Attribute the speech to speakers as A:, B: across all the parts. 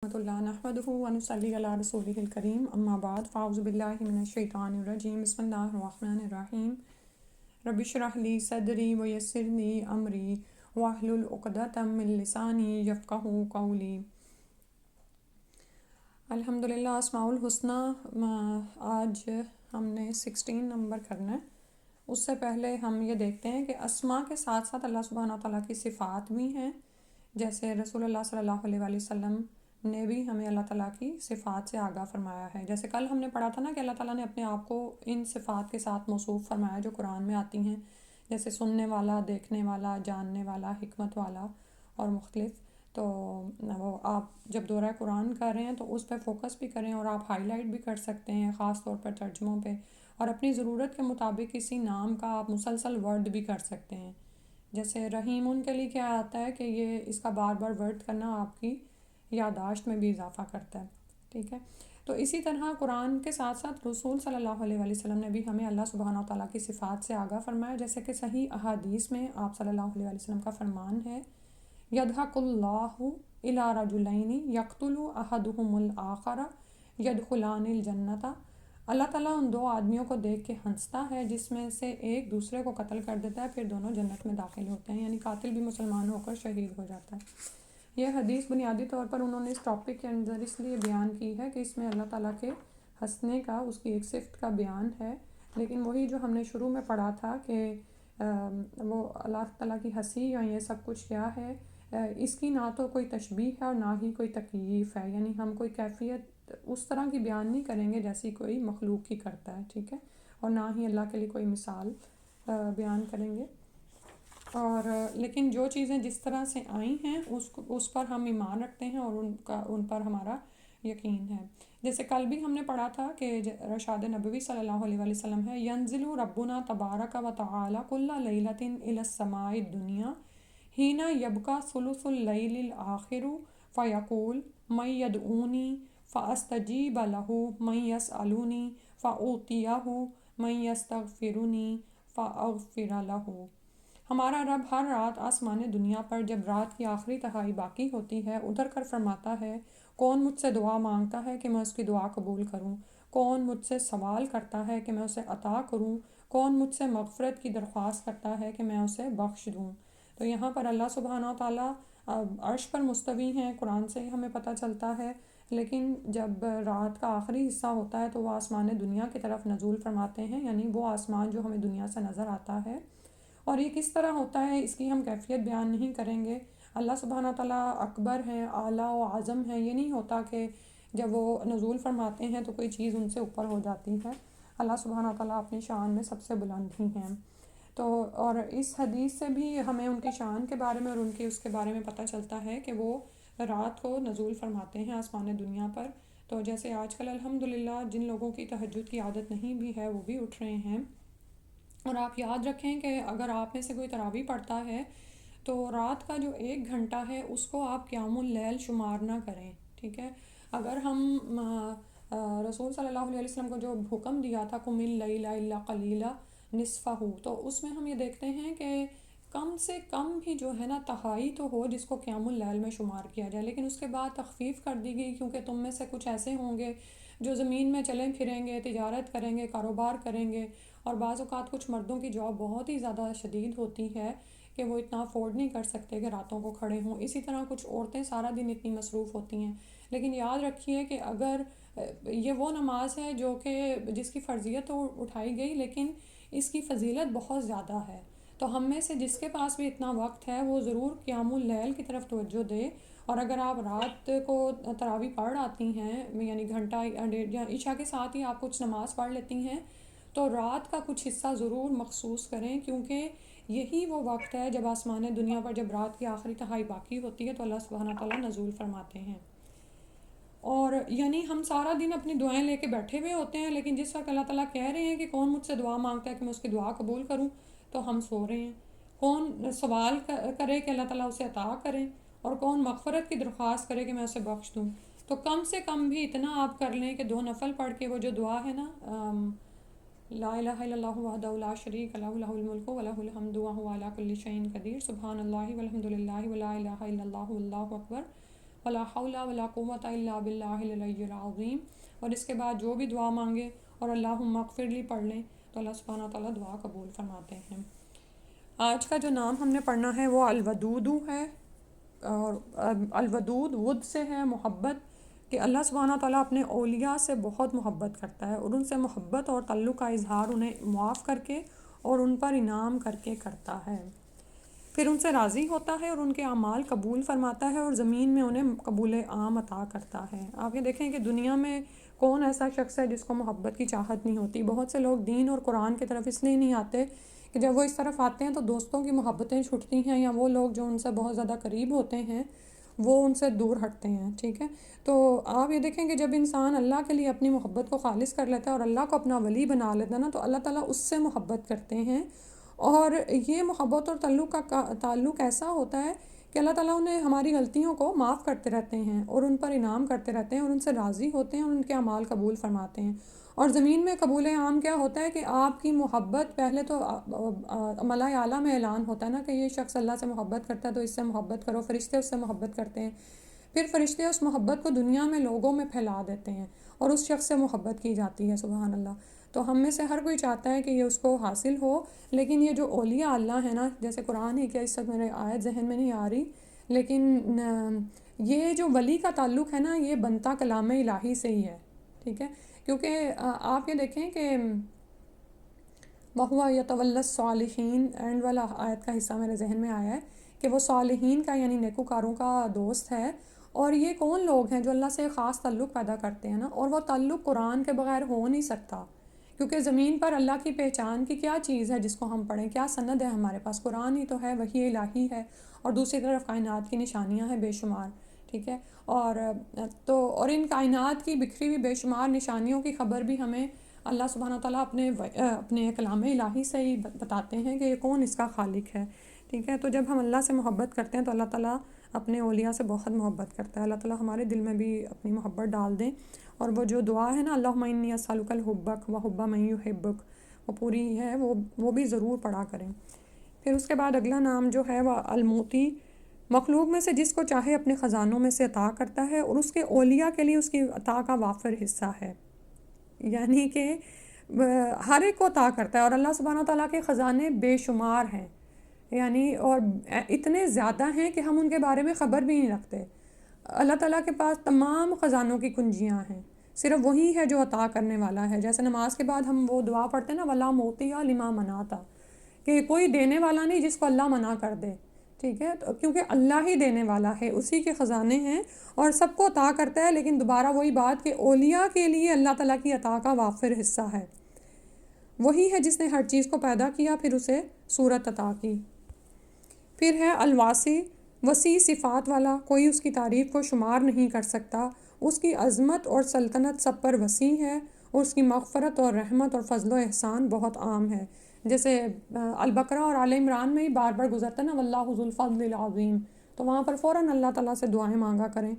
A: رحمۃ اللہ نحمدہ ونصلی علی رسولہ الکریم اما بعد فاعوذ باللہ من الشیطان الرجیم بسم اللہ الرحمن الرحیم رب اشرح لی صدری ویسر لی امری واحلل عقدۃ من لسانی یفقہوا قولی۔ الحمدللہ اسماء الحسنی آج ہم نے 16 نمبر کرنا ہے۔ اس سے پہلے ہم یہ دیکھتے ہیں کہ اسماء کے ساتھ ساتھ اللہ سبحانہ تعالیٰ کی صفات بھی ہیں، جیسے رسول اللہ صلی اللہ علیہ وآلہ وسلم نے بھی ہمیں اللہ تعالیٰ کی صفات سے آگاہ فرمایا ہے۔ جیسے کل ہم نے پڑھا تھا نا کہ اللہ تعالیٰ نے اپنے آپ کو ان صفات کے ساتھ موصوف فرمایا جو قرآن میں آتی ہیں، جیسے سننے والا، دیکھنے والا، جاننے والا، حکمت والا اور مختلف۔ تو وہ آپ جب دورہ قرآن کر رہے ہیں تو اس پہ فوکس بھی کریں، اور آپ ہائی لائٹ بھی کر سکتے ہیں خاص طور پر ترجموں پہ، اور اپنی ضرورت کے مطابق کسی نام کا آپ مسلسل ورڈ بھی کر سکتے ہیں۔ جیسے رحیم ان کے لیے کیا آتا ہے کہ یہ اس کا بار بار ورڈ کرنا آپ کی یادداشت میں بھی اضافہ کرتا ہے، ٹھیک ہے۔ تو اسی طرح قرآن کے ساتھ ساتھ رسول صلی اللہ علیہ وآلہ وسلم نے بھی ہمیں اللہ سبحانہ تعالیٰ کی صفات سے آگاہ فرمایا، جیسے کہ صحیح احادیث میں آپ صلی اللہ علیہ وآلہ وسلم کا فرمان ہے، یضحک اللہ الی رجلین یقتل احدہم الآخر یدخلان الجنۃ۔ اللہ تعالیٰ ان دو آدمیوں کو دیکھ کے ہنستا ہے جس میں سے ایک دوسرے کو قتل کر دیتا ہے، پھر دونوں جنت میں داخل ہوتے ہیں، یعنی قاتل بھی مسلمان ہو کر شہید ہو جاتا ہے۔ یہ حدیث بنیادی طور پر انہوں نے اس ٹاپک کے اندر اس لیے بیان کی ہے کہ اس میں اللہ تعالیٰ کے ہنسنے کا، اس کی ایک صفت کا بیان ہے، لیکن وہی جو ہم نے شروع میں پڑھا تھا کہ وہ اللہ تعالیٰ کی ہنسی یا یہ سب کچھ کیا ہے، اس کی نہ تو کوئی تشبیہ ہے اور نہ ہی کوئی تکییف ہے، یعنی ہم کوئی کیفیت اس طرح کی بیان نہیں کریں گے جیسی کوئی مخلوق کی کرتا ہے، ٹھیک ہے، اور نہ ہی اللہ کے لیے کوئی مثال بیان کریں گے۔ اور لیکن جو چیزیں جس طرح سے آئی ہیں اس پر ہم ایمان رکھتے ہیں اور ان پر ہمارا یقین ہے۔ جیسے کل بھی ہم نے پڑھا تھا کہ رشاد نبوی صلی اللہ علیہ وآلہ وسلم ہے، ینزل ربنا تبارک و تعالی کل لیلۃ الی السماء الدنیا حین یبقی ثلث اللیل الآخر فیقول من یدعونی فاستجیب لہ من یسألنی فاعطیہ من یستغفرنی فاغفر لہ۔ ہمارا رب ہر رات آسمان دنیا پر جب رات کی آخری تہائی باقی ہوتی ہے اتر کر فرماتا ہے، کون مجھ سے دعا مانگتا ہے کہ میں اس کی دعا قبول کروں، کون مجھ سے سوال کرتا ہے کہ میں اسے عطا کروں، کون مجھ سے مغفرت کی درخواست کرتا ہے کہ میں اسے بخش دوں۔ تو یہاں پر اللہ سبحانہ تعالیٰ عرش پر مستوی ہیں، قرآن سے ہی ہمیں پتہ چلتا ہے، لیکن جب رات کا آخری حصہ ہوتا ہے تو وہ آسمان دنیا کی طرف نزول فرماتے ہیں، یعنی وہ آسمان جو ہمیں دنیا سے نظر آتا ہے، اور یہ کس طرح ہوتا ہے اس کی ہم کیفیت بیان نہیں کریں گے۔ اللہ سبحانہ تعالیٰ اکبر ہیں، اعلیٰ و اعظم ہیں، یہ نہیں ہوتا کہ جب وہ نزول فرماتے ہیں تو کوئی چیز ان سے اوپر ہو جاتی ہے۔ اللہ سبحانہ تعالیٰ اپنی شان میں سب سے بلند ہی ہیں۔ تو اور اس حدیث سے بھی ہمیں ان کی شان کے بارے میں اور ان کی اس کے بارے میں پتہ چلتا ہے کہ وہ رات کو نزول فرماتے ہیں آسمان دنیا پر۔ تو جیسے آج کل الحمدللہ جن لوگوں کی تہجد کی عادت نہیں بھی ہے وہ بھی اٹھ رہے ہیں، اور آپ یاد رکھیں کہ اگر آپ میں سے کوئی تراویح پڑھتا ہے تو رات کا جو 1 گھنٹہ ہے اس کو آپ قیام اللیل شمار نہ کریں، ٹھیک ہے۔ اگر ہم رسول صلی اللہ علیہ وسلم کو جو حکم دیا تھا قم اللیل الا قلیلا نصفہ، تو اس میں ہم یہ دیکھتے ہیں کہ کم سے کم بھی جو ہے نا تہائی تو ہو جس کو قیام اللیل میں شمار کیا جائے، لیکن اس کے بعد تخفیف کر دی گئی کیونکہ تم میں سے کچھ ایسے ہوں گے جو زمین میں چلیں پھریں گے، تجارت کریں گے، کاروبار کریں گے، اور بعض اوقات کچھ مردوں کی جاب بہت ہی زیادہ شدید ہوتی ہے کہ وہ اتنا افورڈ نہیں کر سکتے کہ راتوں کو کھڑے ہوں، اسی طرح کچھ عورتیں سارا دن اتنی مصروف ہوتی ہیں۔ لیکن یاد رکھیے کہ اگر یہ وہ نماز ہے جو کہ جس کی فرضیت تو اٹھائی گئی لیکن اس کی فضیلت بہت زیادہ ہے، تو ہم میں سے جس کے پاس بھی اتنا وقت ہے وہ ضرور قیام اللیل کی طرف توجہ دے، اور اگر آپ رات کو تراویح پڑھ آتی ہیں، یعنی گھنٹہ یا ڈیڑھ یا عشاء کے ساتھ ہی آپ کچھ نماز پڑھ لیتی ہیں، تو رات کا کچھ حصہ ضرور مخصوص کریں، کیونکہ یہی وہ وقت ہے جب آسمان دنیا پر جب رات کی آخری تہائی باقی ہوتی ہے تو اللہ سبحانہ تعالیٰ نزول فرماتے ہیں۔ اور یعنی ہم سارا دن اپنی دعائیں لے کے بیٹھے ہوئے ہوتے ہیں، لیکن جس وقت اللہ تعالیٰ کہہ رہے ہیں کہ کون مجھ سے دعا مانگتا ہے کہ میں اس کی دعا قبول کروں، تو ہم سو رہے ہیں۔ کون سوال کرے کہ اللہ تعالیٰ اسے عطا کریں، اور کون مغفرت کی درخواست کرے کہ میں اسے بخش دوں۔ تو کم سے کم بھی اتنا آپ کر لیں کہ 2 نفل پڑھ کے وہ جو دعا ہے نا، لا الہ الا اللہ وحدہ لا شریک لہ لہ الملک ولہ الحمد وہو علی کل شیء قدیر، سبحان اللہ والحمد للہ ولا الہ الا اللہ واللہ اکبر ولا حول ولا قوت الا باللہ العلی العظیم، اور اس کے بعد جو بھی دعا مانگے اور اللہم اغفر لی پڑھ لیں تو اللہ سبحانہ تعالیٰ دعا قبول فرماتے ہیں۔ آج کا جو نام ہم نے پڑھنا ہے وہ الودود ہے، اور الودود ود سے ہے محبت، کہ اللہ سبحانہ تعالیٰ اپنے اولیاء سے بہت محبت کرتا ہے، اور ان سے محبت اور تعلق کا اظہار انہیں معاف کر کے اور ان پر انعام کر کے کرتا ہے، پھر ان سے راضی ہوتا ہے اور ان کے اعمال قبول فرماتا ہے اور زمین میں انہیں قبول عام عطا کرتا ہے۔ آپ یہ دیکھیں کہ دنیا میں کون ایسا شخص ہے جس کو محبت کی چاہت نہیں ہوتی؟ بہت سے لوگ دین اور قرآن کی طرف اس لیے نہیں آتے کہ جب وہ اس طرف آتے ہیں تو دوستوں کی محبتیں چھٹتی ہیں، یا وہ لوگ جو ان سے بہت زیادہ قریب ہوتے ہیں وہ ان سے دور ہٹتے ہیں، ٹھیک ہے؟ تو آپ یہ دیکھیں کہ جب انسان اللہ کے لیے اپنی محبت کو خالص کر لیتا ہے اور اللہ کو اپنا ولی بنا لیتا ہے نا، تو اللہ تعالیٰ اس سے محبت کرتے ہیں، اور یہ محبت اور تعلق ایسا ہوتا ہے کہ اللہ تعالیٰ انہیں ہماری غلطیوں کو معاف کرتے رہتے ہیں اور ان پر انعام کرتے رہتے ہیں اور ان سے راضی ہوتے ہیں اور ان کے اعمال قبول فرماتے ہیں۔ اور زمین میں قبول عام کیا ہوتا ہے کہ آپ کی محبت پہلے تو ملائے اعلیٰ میں اعلان ہوتا ہے نا کہ یہ شخص اللہ سے محبت کرتا ہے تو اس سے محبت کرو، فرشتے اس سے محبت کرتے ہیں، پھر فرشتے اس محبت کو دنیا میں لوگوں میں پھیلا دیتے ہیں اور اس شخص سے محبت کی جاتی ہے، سبحان اللہ۔ تو ہم میں سے ہر کوئی چاہتا ہے کہ یہ اس کو حاصل ہو، لیکن یہ جو اولیاء اللہ ہے نا، جیسے قرآن ہی کیا، اس وقت میرے آیت ذہن میں نہیں آ رہی، لیکن یہ جو ولی کا تعلق ہے نا، یہ بنتا کلام الہی سے ہی ہے، ٹھیک ہے؟ کیونکہ آپ یہ دیکھیں کہ وَهُوَ يَتَوَلَّى الصَّالِحِينَ، اینڈ والا آیت کا حصہ میرے ذہن میں آیا ہے کہ وہ صالحین کا یعنی نیکوکاروں کا دوست ہے، اور یہ کون لوگ ہیں جو اللہ سے خاص تعلق پیدا کرتے ہیں نا، اور وہ تعلق قرآن کے بغیر ہو نہیں سکتا، کیونکہ زمین پر اللہ کی پہچان کی کیا چیز ہے جس کو ہم پڑھیں؟ کیا سند ہے ہمارے پاس؟ قرآن ہی تو ہے، وحی الہی ہے، اور دوسری طرف کائنات کی نشانیاں ہیں بے شمار، ٹھیک ہے؟ اور ان کائنات کی بکھری ہوئی بے شمار نشانیوں کی خبر بھی ہمیں اللہ سبحانہ تعالیٰ اپنے کلام الہی سے ہی بتاتے ہیں کہ یہ کون اس کا خالق ہے، ٹھیک ہے؟ تو جب ہم اللہ سے محبت کرتے ہیں تو اللہ تعالیٰ اپنے اولیاء سے بہت محبت کرتا ہے۔ اللہ تعالیٰ ہمارے دل میں بھی اپنی محبت ڈال دیں، اور وہ جو دعا ہے نا، اللہم انی اسألک الحبک وحب من یحبک، وہ پوری ہے، وہ بھی ضرور پڑھا کریں۔ پھر اس کے بعد اگلا نام جو ہے وہ الموتی، مخلوق میں سے جس کو چاہے اپنے خزانوں میں سے عطا کرتا ہے، اور اس کے اولیاء کے لیے اس کی عطا کا وافر حصہ ہے، یعنی کہ ہر ایک کو عطا کرتا ہے، اور اللہ سبحانہ تعالیٰ کے خزانے بے شمار ہیں، یعنی اور اتنے زیادہ ہیں کہ ہم ان کے بارے میں خبر بھی نہیں رکھتے۔ اللہ تعالیٰ کے پاس تمام خزانوں کی کنجیاں ہیں، صرف وہی ہے جو عطا کرنے والا ہے۔ جیسے نماز کے بعد ہم وہ دعا پڑھتے ہیں نا، وَلَا مُعْطِيَ لِمَا مَنَعْتَ، کہ کوئی دینے والا نہیں جس کو اللہ منع کر دے، ٹھیک ہے؟ کیونکہ اللہ ہی دینے والا ہے، اسی کے خزانے ہیں اور سب کو عطا کرتا ہے، لیکن دوبارہ وہی بات کہ اولیاء کے لیے اللہ تعالیٰ کی عطا کا وافر حصہ ہے۔ وہی ہے جس نے ہر چیز کو پیدا کیا، پھر اسے صورت عطا کی۔ پھر ہے الواسی، وسیع صفات والا، کوئی اس کی تعریف کو شمار نہیں کر سکتا، اس کی عظمت اور سلطنت سب پر وسیع ہے، اور اس کی مغفرت اور رحمت اور فضل و احسان بہت عام ہے۔ جیسے البقرہ اور آل عمران میں ہی بار بار گزرتا ہے نا، واللہ ذو الفضل العظیم، تو وہاں پر فوراً اللہ تعالیٰ سے دعائیں مانگا کریں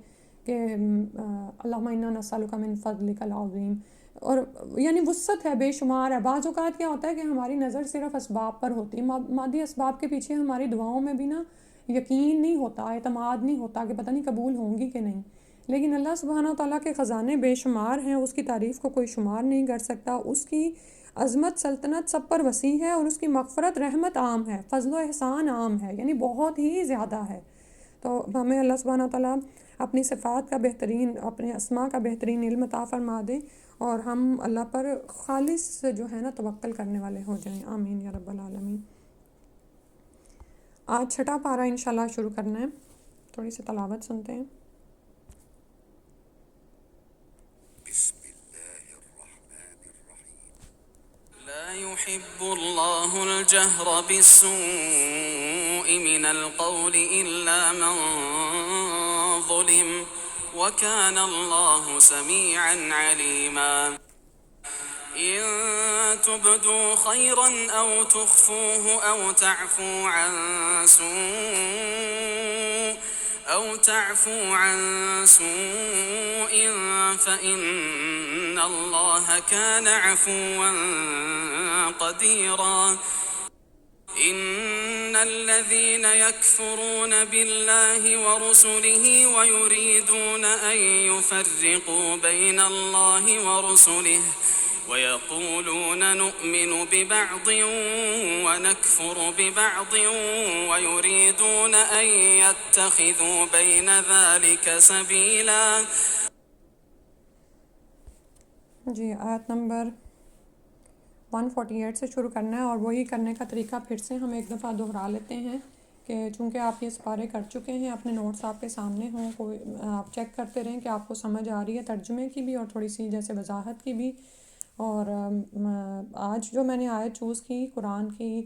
A: کہ اللہم انا نسألک من فضلک العظیم، اور یعنی وسعت ہے، بے شمار ہے۔ بعض اوقات کیا ہوتا ہے کہ ہماری نظر صرف اسباب پر ہوتی ہے، مادی اسباب کے پیچھے ہماری دعاؤں میں بھی نا یقین نہیں ہوتا، اعتماد نہیں ہوتا کہ پتہ نہیں قبول ہوں گی کہ نہیں، لیکن اللہ سبحانہ تعالیٰ کے خزانے بے شمار ہیں، اس کی تعریف کو کوئی شمار نہیں کر سکتا، اس کی عظمت سلطنت سب پر وسیع ہے، اور اس کی مغفرت رحمت عام ہے، فضل و احسان عام ہے، یعنی بہت ہی زیادہ ہے۔ تو ہمیں اللہ سبحانہ تعالیٰ اپنی صفات کا بہترین، اپنے اسماء کا بہترین علم عطا فرما دے، اور ہم اللہ پر خالص جو ہے نا توکل کرنے والے ہو جائیں، آمین یا رب العالمین۔ آج چھٹا پارہ انشاءاللہ شروع کرنا ہے، تھوڑی سی تلاوت سنتے ہیں۔
B: بسم اللہ الرحمن الرحیم۔ لا يحب اللہ الجہر بالسوء من القول الا من ظلم وكان اللہ سمیعا علیما۔ إن تبدوا خيرا أو تخفوه أو تعفو عن سوء فإن الله كان عفوا قديرا۔ إن إن الذين يكفرون بالله ورسله ويريدون أن يفرقوا بين الله ورسله ويقولون نؤمن ببعض ونكفر ببعض ويريدون أن يتخذوا بين ذلك سبيلا.
A: جی آیت نمبر 148 سے شروع کرنا ہے، اور وہی کرنے کا طریقہ پھر سے ہم ایک دفعہ دہرا لیتے ہیں کہ چونکہ آپ یہ سپارے کر چکے ہیں، اپنے نوٹس آپ کے سامنے ہوں، کوئی آپ چیک کرتے رہیں کہ آپ کو سمجھ آ رہی ہے ترجمے کی بھی اور تھوڑی سی جیسے وضاحت کی بھی. اور آج جو میں نے آیت چوز کی قرآن کی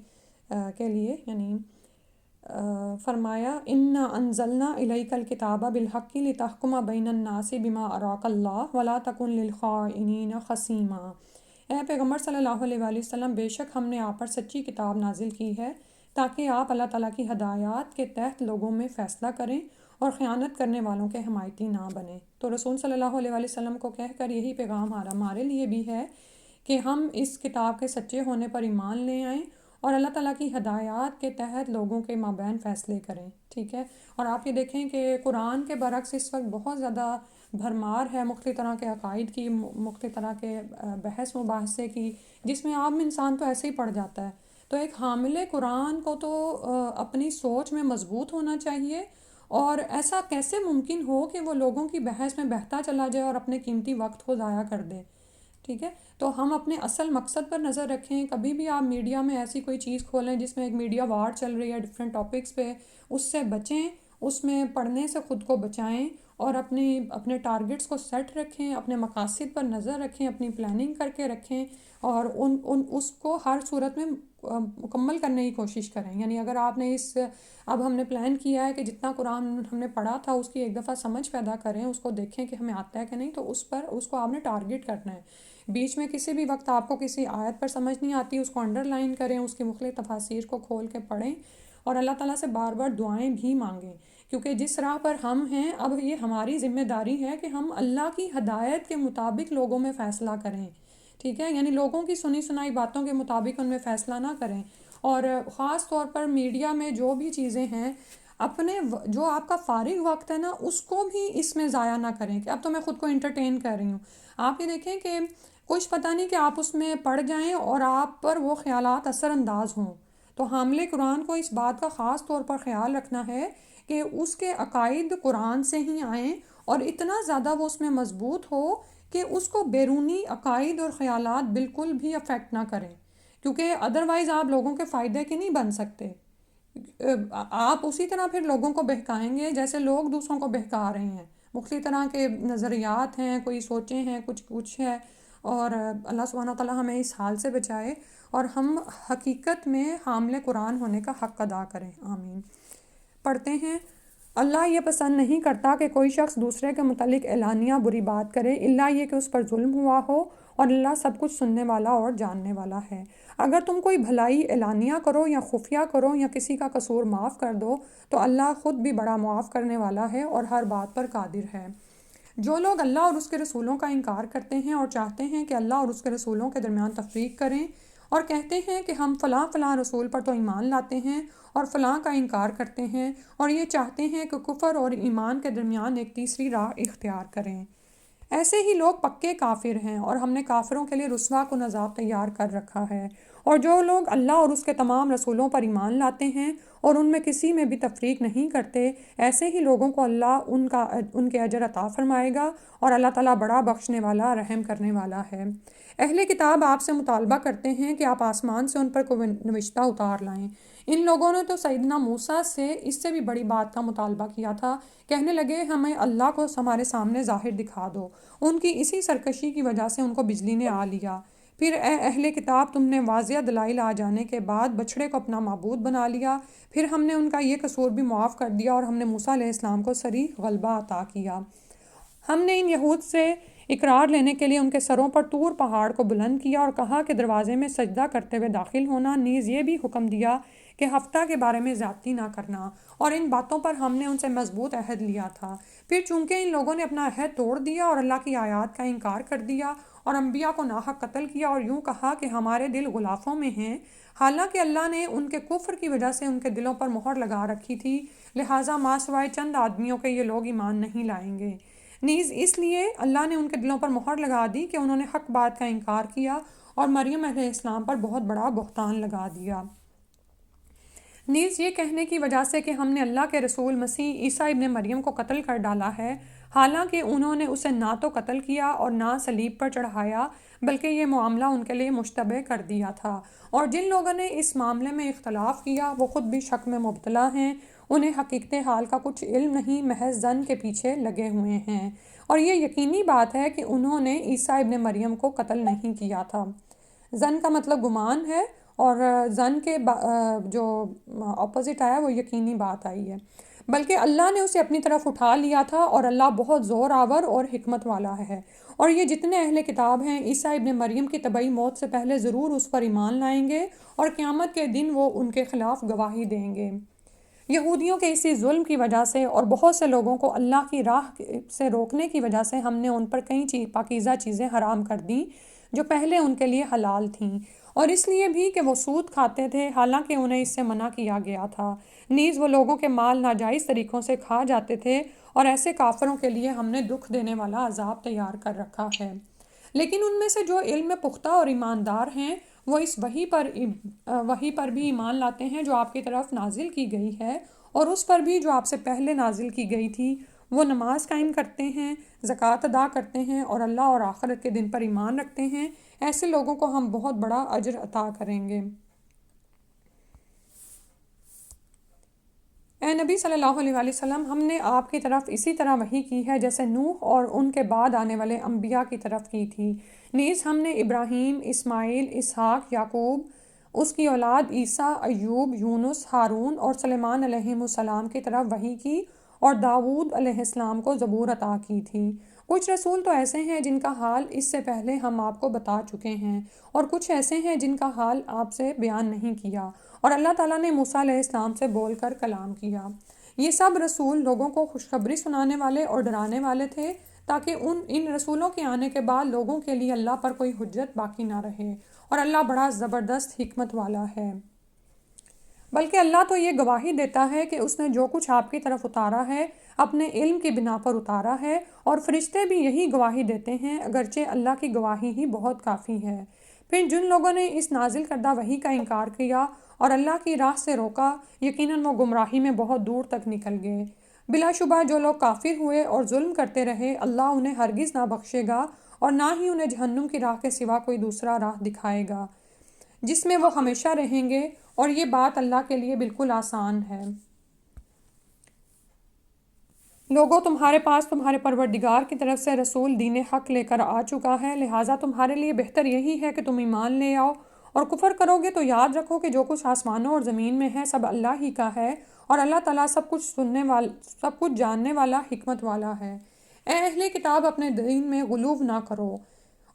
A: کے لیے، یعنی فرمایا انا انزلنا الیک الکتاب بالحق لتحکم بین الناس بما اراک اللہ ولا تکن للخائنین خصیما. اے پیغمبر صلی اللہ علیہ وآلہ وسلم، بے شک ہم نے آپ پر سچی کتاب نازل کی ہے تاکہ آپ اللہ تعالیٰ کی ہدایات کے تحت لوگوں میں فیصلہ کریں اور خیانت کرنے والوں کے حمایتی نہ بنیں. تو رسول صلی اللہ علیہ وآلہ وسلم کو کہہ کر یہی پیغام ہمارے لیے بھی ہے کہ ہم اس کتاب کے سچے ہونے پر ایمان لے آئیں اور اللہ تعالیٰ کی ہدایات کے تحت لوگوں کے مابین فیصلے کریں. ٹھیک ہے. اور آپ یہ دیکھیں کہ قرآن کے برعکس اس وقت بہت زیادہ بھرمار ہے مختلف طرح کے عقائد کی، مختلف طرح کے بحث مباحثے کی، جس میں عام انسان تو ایسے ہی پڑ جاتا ہے. تو ایک حامل قرآن کو تو اپنی سوچ میں مضبوط ہونا چاہیے، اور ایسا کیسے ممکن ہو کہ وہ لوگوں کی بحث میں بہتا چلا جائے اور اپنے قیمتی وقت کو ضائع کر دے. ٹھیک ہے. تو ہم اپنے اصل مقصد پر نظر رکھیں. کبھی بھی آپ میڈیا میں ایسی کوئی چیز کھولیں جس میں ایک میڈیا وار چل رہی ہے ڈفرینٹ ٹاپکس پہ، اس سے بچیں، اس میں پڑھنے سے خود کو بچائیں، اور اپنے ٹارگٹس کو سیٹ رکھیں، اپنے مقاصد پر نظر رکھیں، اپنی پلاننگ کر کے رکھیں، اور اس کو ہر صورت میں مکمل کرنے کی کوشش کریں. یعنی اگر آپ نے اب ہم نے پلان کیا ہے کہ جتنا قرآن ہم نے پڑھا تھا اس کی ایک دفعہ سمجھ پیدا کریں، اس کو دیکھیں کہ ہمیں آتا ہے کہ نہیں، تو اس کو آپ نے ٹارگٹ کرنا ہے. بیچ میں کسی بھی وقت آپ کو کسی آیت پر سمجھ نہیں آتی، اس کو انڈر لائن کریں، اس کی مختلف تفاسیر کو کھول کے پڑھیں، اور اللہ تعالیٰ سے بار بار دعائیں بھی مانگیں. کیونکہ جس راہ پر ہم ہیں اب یہ ہماری ذمہ داری ہے کہ ہم اللہ کی ہدایت کے مطابق لوگوں میں فیصلہ کریں. ٹھیک ہے. یعنی لوگوں کی سنی سنائی باتوں کے مطابق ان میں فیصلہ نہ کریں. اور خاص طور پر میڈیا میں جو بھی چیزیں ہیں، اپنے جو آپ کا فارغ وقت ہے نا، اس کو بھی اس میں ضائع نہ کریں کہ اب تو میں خود کو انٹرٹین کر رہی ہوں. آپ یہ دیکھیں کہ کچھ پتہ نہیں کہ آپ اس میں پڑ جائیں اور آپ پر وہ خیالات اثر انداز ہوں. تو حامل قرآن کو اس بات کا خاص طور پر خیال رکھنا ہے کہ اس کے عقائد قرآن سے ہی آئیں، اور اتنا زیادہ وہ اس میں مضبوط ہو کہ اس کو بیرونی عقائد اور خیالات بالکل بھی افیکٹ نہ کریں، کیونکہ ادروائز آپ لوگوں کے فائدے کے نہیں بن سکتے. آپ اسی طرح پھر لوگوں کو بہکائیں گے جیسے لوگ دوسروں کو بہکا رہے ہیں. مختلف طرح کے نظریات ہیں، کوئی سوچیں ہیں، کچھ ہے. اور اللہ سبحانہ وتعالیٰ ہمیں اس حال سے بچائے اور ہم حقیقت میں حامل قرآن ہونے کا حق ادا کریں. آمین. پڑھتے ہیں. اللہ یہ پسند نہیں کرتا کہ کوئی شخص دوسرے کے متعلق اعلانیہ بری بات کرے، الا یہ کہ اس پر ظلم ہوا ہو، اور اللہ سب کچھ سننے والا اور جاننے والا ہے. اگر تم کوئی بھلائی اعلانیہ کرو یا خفیہ کرو یا کسی کا قصور معاف کر دو تو اللہ خود بھی بڑا معاف کرنے والا ہے اور ہر بات پر قادر ہے. جو لوگ اللہ اور اس کے رسولوں کا انکار کرتے ہیں اور چاہتے ہیں کہ اللہ اور اس کے رسولوں کے درمیان تفریق کریں، اور کہتے ہیں کہ ہم فلاں فلاں رسول پر تو ایمان لاتے ہیں اور فلاں کا انکار کرتے ہیں، اور یہ چاہتے ہیں کہ کفر اور ایمان کے درمیان ایک تیسری راہ اختیار کریں، ایسے ہی لوگ پکے کافر ہیں، اور ہم نے کافروں کے لیے رسوا کن عذاب تیار کر رکھا ہے. اور جو لوگ اللہ اور اس کے تمام رسولوں پر ایمان لاتے ہیں اور ان میں کسی میں بھی تفریق نہیں کرتے، ایسے ہی لوگوں کو اللہ ان کے اجر عطا فرمائے گا، اور اللہ تعالیٰ بڑا بخشنے والا، رحم کرنے والا ہے. اہل کتاب آپ سے مطالبہ کرتے ہیں کہ آپ آسمان سے ان پر کوئی نوشتہ اتار لائیں. ان لوگوں نے تو سیدنا موسیٰ سے اس سے بھی بڑی بات کا مطالبہ کیا تھا. کہنے لگے ہمیں اللہ کو ہمارے سامنے ظاہر دکھا دو. ان کی اسی سرکشی کی وجہ سے ان کو بجلی نے آ لیا. پھر اے اہل کتاب، تم نے واضح دلائل آ جانے کے بعد بچھڑے کو اپنا معبود بنا لیا. پھر ہم نے ان کا یہ قصور بھی معاف کر دیا، اور ہم نے موسیٰ علیہ السلام کو صریح غلبہ عطا کیا. ہم نے ان یہود سے اقرار لینے کے لیے ان کے سروں پر طور پہاڑ کو بلند کیا اور کہا کہ دروازے میں سجدہ کرتے ہوئے داخل ہونا، نیز یہ بھی حکم دیا کہ ہفتہ کے بارے میں زیادتی نہ کرنا، اور ان باتوں پر ہم نے ان سے مضبوط عہد لیا تھا۔ پھر چونکہ ان لوگوں نے اپنا عہد توڑ دیا اور اللہ کی آیات کا انکار کر دیا اور انبیاء کو ناحق قتل کیا اور یوں کہا کہ ہمارے دل غلافوں میں ہیں، حالانکہ اللہ نے ان کے کفر کی وجہ سے ان کے دلوں پر مہر لگا رکھی تھی، لہٰذا ماں سوائے چند آدمیوں کے یہ لوگ ایمان نہیں لائیں گے۔ نیز اس لیے اللہ نے ان کے دلوں پر مہر لگا دی کہ انہوں نے حق بات کا انکار کیا اور مریم علیہ السلام پر بہت بڑا بہتان لگا دیا۔ نیز یہ کہنے کی وجہ سے کہ ہم نے اللہ کے رسول مسیح عیسیٰ ابن مریم کو قتل کر ڈالا ہے، حالانکہ انہوں نے اسے نہ تو قتل کیا اور نہ صلیب پر چڑھایا، بلکہ یہ معاملہ ان کے لیے مشتبہ کر دیا تھا۔ اور جن لوگوں نے اس معاملے میں اختلاف کیا وہ خود بھی شک میں مبتلا ہیں، انہیں حقیقت حال کا کچھ علم نہیں، محض ظن کے پیچھے لگے ہوئے ہیں۔ اور یہ یقینی بات ہے کہ انہوں نے عیسیٰ ابن مریم کو قتل نہیں کیا تھا۔ ظن کا مطلب گمان ہے، اور ظن کے جو اپوزٹ آیا وہ یقینی بات آئی ہے، بلکہ اللہ نے اسے اپنی طرف اٹھا لیا تھا، اور اللہ بہت زور آور اور حکمت والا ہے۔ اور یہ جتنے اہل کتاب ہیں عیسیٰ ابن مریم کی طبعی موت سے پہلے ضرور اس پر ایمان لائیں گے، اور قیامت کے دن وہ ان کے خلاف گواہی دیں گے۔ یہودیوں کے اسی ظلم کی وجہ سے اور بہت سے لوگوں کو اللہ کی راہ سے روکنے کی وجہ سے ہم نے ان پر کئی پاکیزہ چیزیں حرام کر دیں جو پہلے ان کے لیے حلال تھیں، اور اس لیے بھی کہ وہ سود کھاتے تھے حالانکہ انہیں اس سے منع کیا گیا تھا۔ نیز وہ لوگوں کے مال ناجائز طریقوں سے کھا جاتے تھے، اور ایسے کافروں کے لیے ہم نے دکھ دینے والا عذاب تیار کر رکھا ہے۔ لیکن ان میں سے جو علم میں پختہ اور ایماندار ہیں وہ اس وحی پر بھی ایمان لاتے ہیں جو آپ کی طرف نازل کی گئی ہے، اور اس پر بھی جو آپ سے پہلے نازل کی گئی تھی۔ وہ نماز قائم کرتے ہیں، زکوٰۃ ادا کرتے ہیں، اور اللہ اور آخرت کے دن پر ایمان رکھتے ہیں۔ ایسے لوگوں کو ہم بہت بڑا اجر عطا کریں گے۔ اے نبی صلی اللہ علیہ وآلہ وسلم، ہم نے آپ کی طرف اسی طرح وحی کی ہے جیسے نوح اور ان کے بعد آنے والے انبیاء کی طرف کی تھی۔ نیز ہم نے ابراہیم، اسماعیل، اسحاق، یعقوب، اس کی اولاد عیسیٰ، ایوب، یونس، ہارون اور سلیمان علیہم السلام کی طرف وحی کی، اور داؤد علیہ السلام کو زبور عطا کی تھی۔ کچھ رسول تو ایسے ہیں جن کا حال اس سے پہلے ہم آپ کو بتا چکے ہیں، اور کچھ ایسے ہیں جن کا حال آپ سے بیان نہیں کیا، اور اللہ تعالیٰ نے موسیٰ علیہ السلام سے بول کر کلام کیا۔ یہ سب رسول لوگوں کو خوشخبری سنانے والے اور ڈرانے والے تھے، تاکہ ان رسولوں کے آنے کے بعد لوگوں کے لیے اللہ پر کوئی حجت باقی نہ رہے، اور اللہ بڑا زبردست حکمت والا ہے۔ بلکہ اللہ تو یہ گواہی دیتا ہے کہ اس نے جو کچھ آپ کی طرف اتارا ہے اپنے علم کی بنا پر اتارا ہے، اور فرشتے بھی یہی گواہی دیتے ہیں، اگرچہ اللہ کی گواہی ہی بہت کافی ہے۔ پھر جن لوگوں نے اس نازل کردہ وحی کا انکار کیا اور اللہ کی راہ سے روکا، یقیناً وہ گمراہی میں بہت دور تک نکل گئے۔ بلا شبہ جو لوگ کافر ہوئے اور ظلم کرتے رہے، اللہ انہیں ہرگز نہ بخشے گا، اور نہ ہی انہیں جہنم کی راہ کے سوا کوئی دوسرا راہ دکھائے گا جس میں وہ ہمیشہ رہیں گے، اور یہ بات اللہ کے لیے بالکل آسان ہے۔ لوگوں، تمہارے پاس تمہارے پروردگار کی طرف سے رسول دین حق لے کر آ چکا ہے، لہٰذا تمہارے لیے بہتر یہی ہے کہ تم ایمان لے آؤ، اور کفر کرو گے تو یاد رکھو کہ جو کچھ آسمانوں اور زمین میں ہے سب اللہ ہی کا ہے، اور اللہ تعالیٰ سب کچھ جاننے والا، حکمت والا ہے۔ اے اہل کتاب، اپنے دین میں غلو نہ کرو،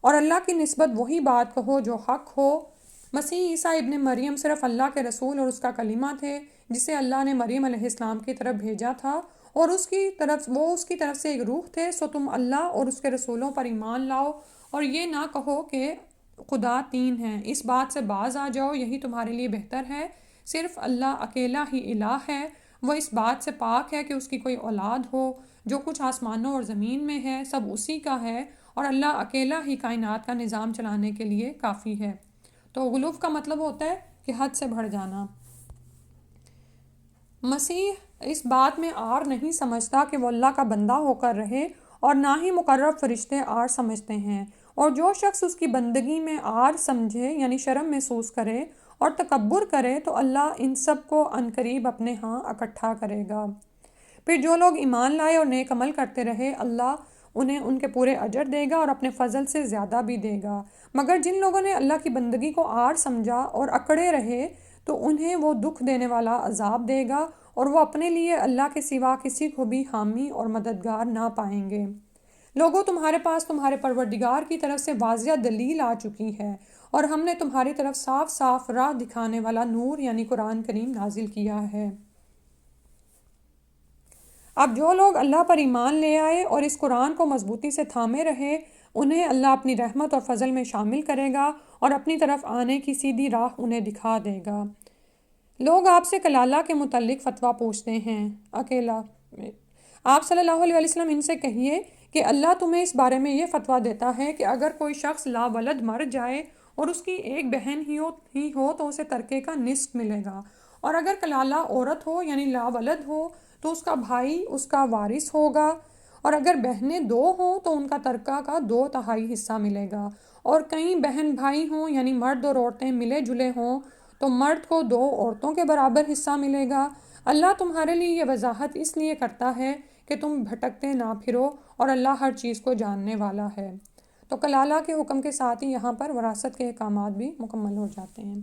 A: اور اللہ کی نسبت وہی بات کہو جو حق ہو۔ مسیح عیسیٰ ابن مریم صرف اللہ کے رسول اور اس کا کلمہ تھے جسے اللہ نے مریم علیہ السلام کی طرف بھیجا تھا، اور وہ اس کی طرف سے ایک روح تھے۔ سو تم اللہ اور اس کے رسولوں پر ایمان لاؤ، اور یہ نہ کہو کہ خدا تین ہیں، اس بات سے باز آ جاؤ، یہی تمہارے لیے بہتر ہے۔ صرف اللہ اکیلا ہی الہ ہے، وہ اس بات سے پاک ہے کہ اس کی کوئی اولاد ہو۔ جو کچھ آسمانوں اور زمین میں ہے سب اسی کا ہے، اور اللہ اکیلا ہی کائنات کا نظام چلانے کے لیے کافی ہے۔ تو غلو کا مطلب ہوتا ہے کہ حد سے بڑھ جانا۔ مسیح اس بات میں عار نہیں سمجھتا کہ وہ اللہ کا بندہ ہو کر رہے، اور نہ ہی مقرب فرشتے عار سمجھتے ہیں، اور جو شخص اس کی بندگی میں عار سمجھے یعنی شرم محسوس کرے اور تکبر کرے تو اللہ ان سب کو عنقریب اپنے ہاں اکٹھا کرے گا۔ پھر جو لوگ ایمان لائے اور نیک عمل کرتے رہے، اللہ انہیں ان کے پورے اجر دے گا اور اپنے فضل سے زیادہ بھی دے گا۔ مگر جن لوگوں نے اللہ کی بندگی کو عار سمجھا اور اکڑے رہے تو انہیں وہ دکھ دینے والا عذاب دے گا، اور وہ اپنے لیے اللہ کے سوا کسی کو بھی حامی اور مددگار نہ پائیں گے۔ لوگوں تمہارے پاس تمہارے پروردگار کی طرف سے واضح دلیل آ چکی ہے، اور ہم نے تمہاری طرف صاف صاف راہ دکھانے والا نور یعنی قرآن کریم نازل کیا ہے۔ اب جو لوگ اللہ پر ایمان لے آئے اور اس قرآن کو مضبوطی سے تھامے رہے، انہیں اللہ اپنی رحمت اور فضل میں شامل کرے گا اور اپنی طرف آنے کی سیدھی راہ انہیں دکھا دے گا۔ لوگ آپ سے کلالہ کے متعلق فتویٰ پوچھتے ہیں۔ اکیلا آپ صلی اللہ علیہ وسلم ان سے کہیے کہ اللہ تمہیں اس بارے میں یہ فتویٰ دیتا ہے کہ اگر کوئی شخص لا ولد مر جائے اور اس کی ایک بہن ہی ہو تو اسے ترکے کا نصف ملے گا، اور اگر کلالہ عورت ہو یعنی لا ولد ہو تو اس کا بھائی اس کا وارث ہوگا، اور اگر بہنیں 2 ہوں تو ان کا ترکہ کا 2/3 حصہ ملے گا، اور کئی بہن بھائی ہوں یعنی مرد اور عورتیں ملے جلے ہوں تو مرد کو 2 عورتوں کے برابر حصہ ملے گا۔ اللہ تمہارے لیے یہ وضاحت اس لیے کرتا ہے کہ تم بھٹکتے نہ پھرو، اور اللہ ہر چیز کو جاننے والا ہے۔ تو کلالہ کے حکم کے ساتھ ہی یہاں پر وراثت کے احکامات بھی مکمل ہو جاتے ہیں۔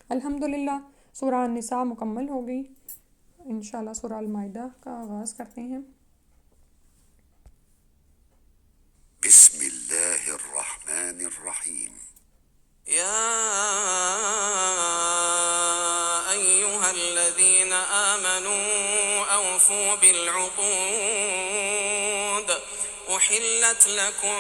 A: الحمدللہ سورہ النساء مکمل ہو گئی۔ انشاءاللہ سورہ المائدہ کا آغاز کرتے ہیں۔
C: بسم اللہ الرحمن الرحیم۔
B: يا أيها الذين آمنوا أوفوا بالعقود أحلت لكم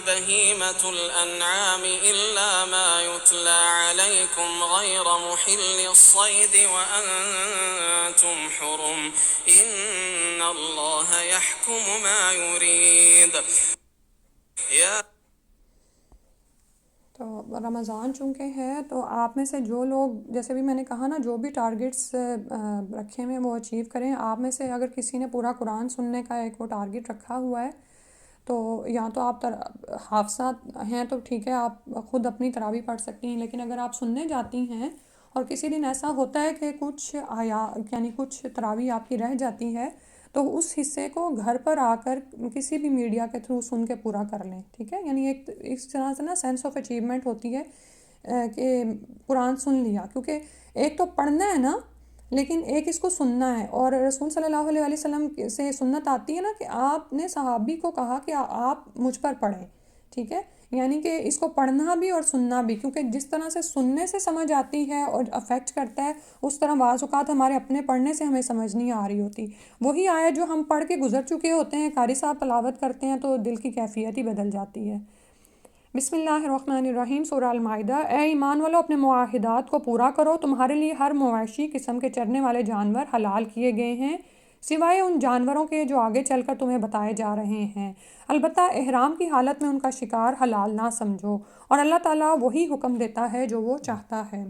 B: بهيمة الأنعام إلا ما يتلى عليكم غير محل الصيد وأنتم حرم إن الله يحكم ما يريد۔
A: تو رمضان چونکہ ہے تو آپ میں سے جو لوگ، جیسے بھی میں نے کہا نا، جو بھی ٹارگٹس رکھے ہوئے وہ اچیو کریں۔ آپ میں سے اگر کسی نے پورا قرآن سننے کا ایک وہ ٹارگٹ رکھا ہوا ہے تو یا تو آپ حافظات ہیں تو ٹھیک ہے، آپ خود اپنی تراویح پڑھ سکتی ہیں، لیکن اگر آپ سننے جاتی ہیں اور کسی دن ایسا ہوتا ہے کہ کچھ یعنی کچھ تراویح آپ کی رہ جاتی ہے تو اس حصے کو گھر پر آ کر کسی بھی میڈیا کے تھرو سن کے پورا کر لیں، ٹھیک ہے؟ یعنی ایک اس طرح سے نا سینس آف اچیومنٹ ہوتی ہے کہ قرآن سن لیا، کیونکہ ایک تو پڑھنا ہے نا، لیکن ایک اس کو سننا ہے۔ اور رسول صلی اللہ علیہ وسلم سے سنت آتی ہے نا کہ آپ نے صحابی کو کہا کہ آپ مجھ پر پڑھیں، ٹھیک ہے؟ یعنی کہ اس کو پڑھنا بھی اور سننا بھی، کیونکہ جس طرح سے سننے سے سمجھ آتی ہے اور افیکٹ کرتا ہے، اس طرح بعض اوقات ہمارے اپنے پڑھنے سے ہمیں سمجھ نہیں آ رہی ہوتی۔ وہی آیت جو ہم پڑھ کے گزر چکے ہوتے ہیں، قاری صاحب تلاوت کرتے ہیں تو دل کی کیفیت ہی بدل جاتی ہے۔ بسم اللہ الرحمن الرحیم۔ سورہ المائدہ۔ اے ایمان والو، اپنے معاہدات کو پورا کرو۔ تمہارے لیے ہر مویشی قسم کے چرنے والے جانور حلال کیے گئے ہیں، سوائے ان جانوروں کے جو آگے چل کر تمہیں بتائے جا رہے ہیں۔ البتہ احرام کی حالت میں ان کا شکار حلال نہ سمجھو، اور اللہ تعالیٰ وہی حکم دیتا ہے جو وہ چاہتا ہے۔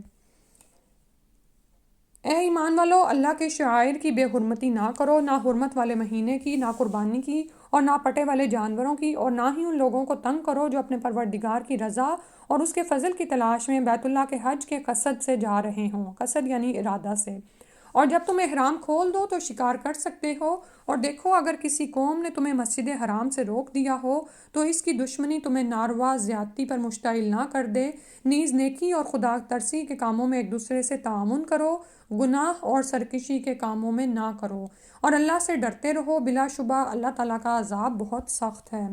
A: اے ایمان والو، اللہ کے شعائر کی بے حرمتی نہ کرو، نہ حرمت والے مہینے کی، نہ قربانی کی، اور نہ پٹے والے جانوروں کی، اور نہ ہی ان لوگوں کو تنگ کرو جو اپنے پروردگار کی رضا اور اس کے فضل کی تلاش میں بیت اللہ کے حج کے قصد سے جا رہے ہوں، قصد یعنی ارادہ سے۔ اور جب تم احرام کھول دو تو شکار کر سکتے ہو، اور دیکھو اگر کسی قوم نے تمہیں مسجد حرام سے روک دیا ہو تو اس کی دشمنی تمہیں ناروا زیادتی پر مشتعل نہ کر دے، نیز نیکی اور خدا ترسی کے کاموں میں ایک دوسرے سے تعاون کرو، گناہ اور سرکشی کے کاموں میں نہ کرو، اور اللہ سے ڈرتے رہو، بلا شبہ اللہ تعالیٰ کا عذاب بہت سخت ہے۔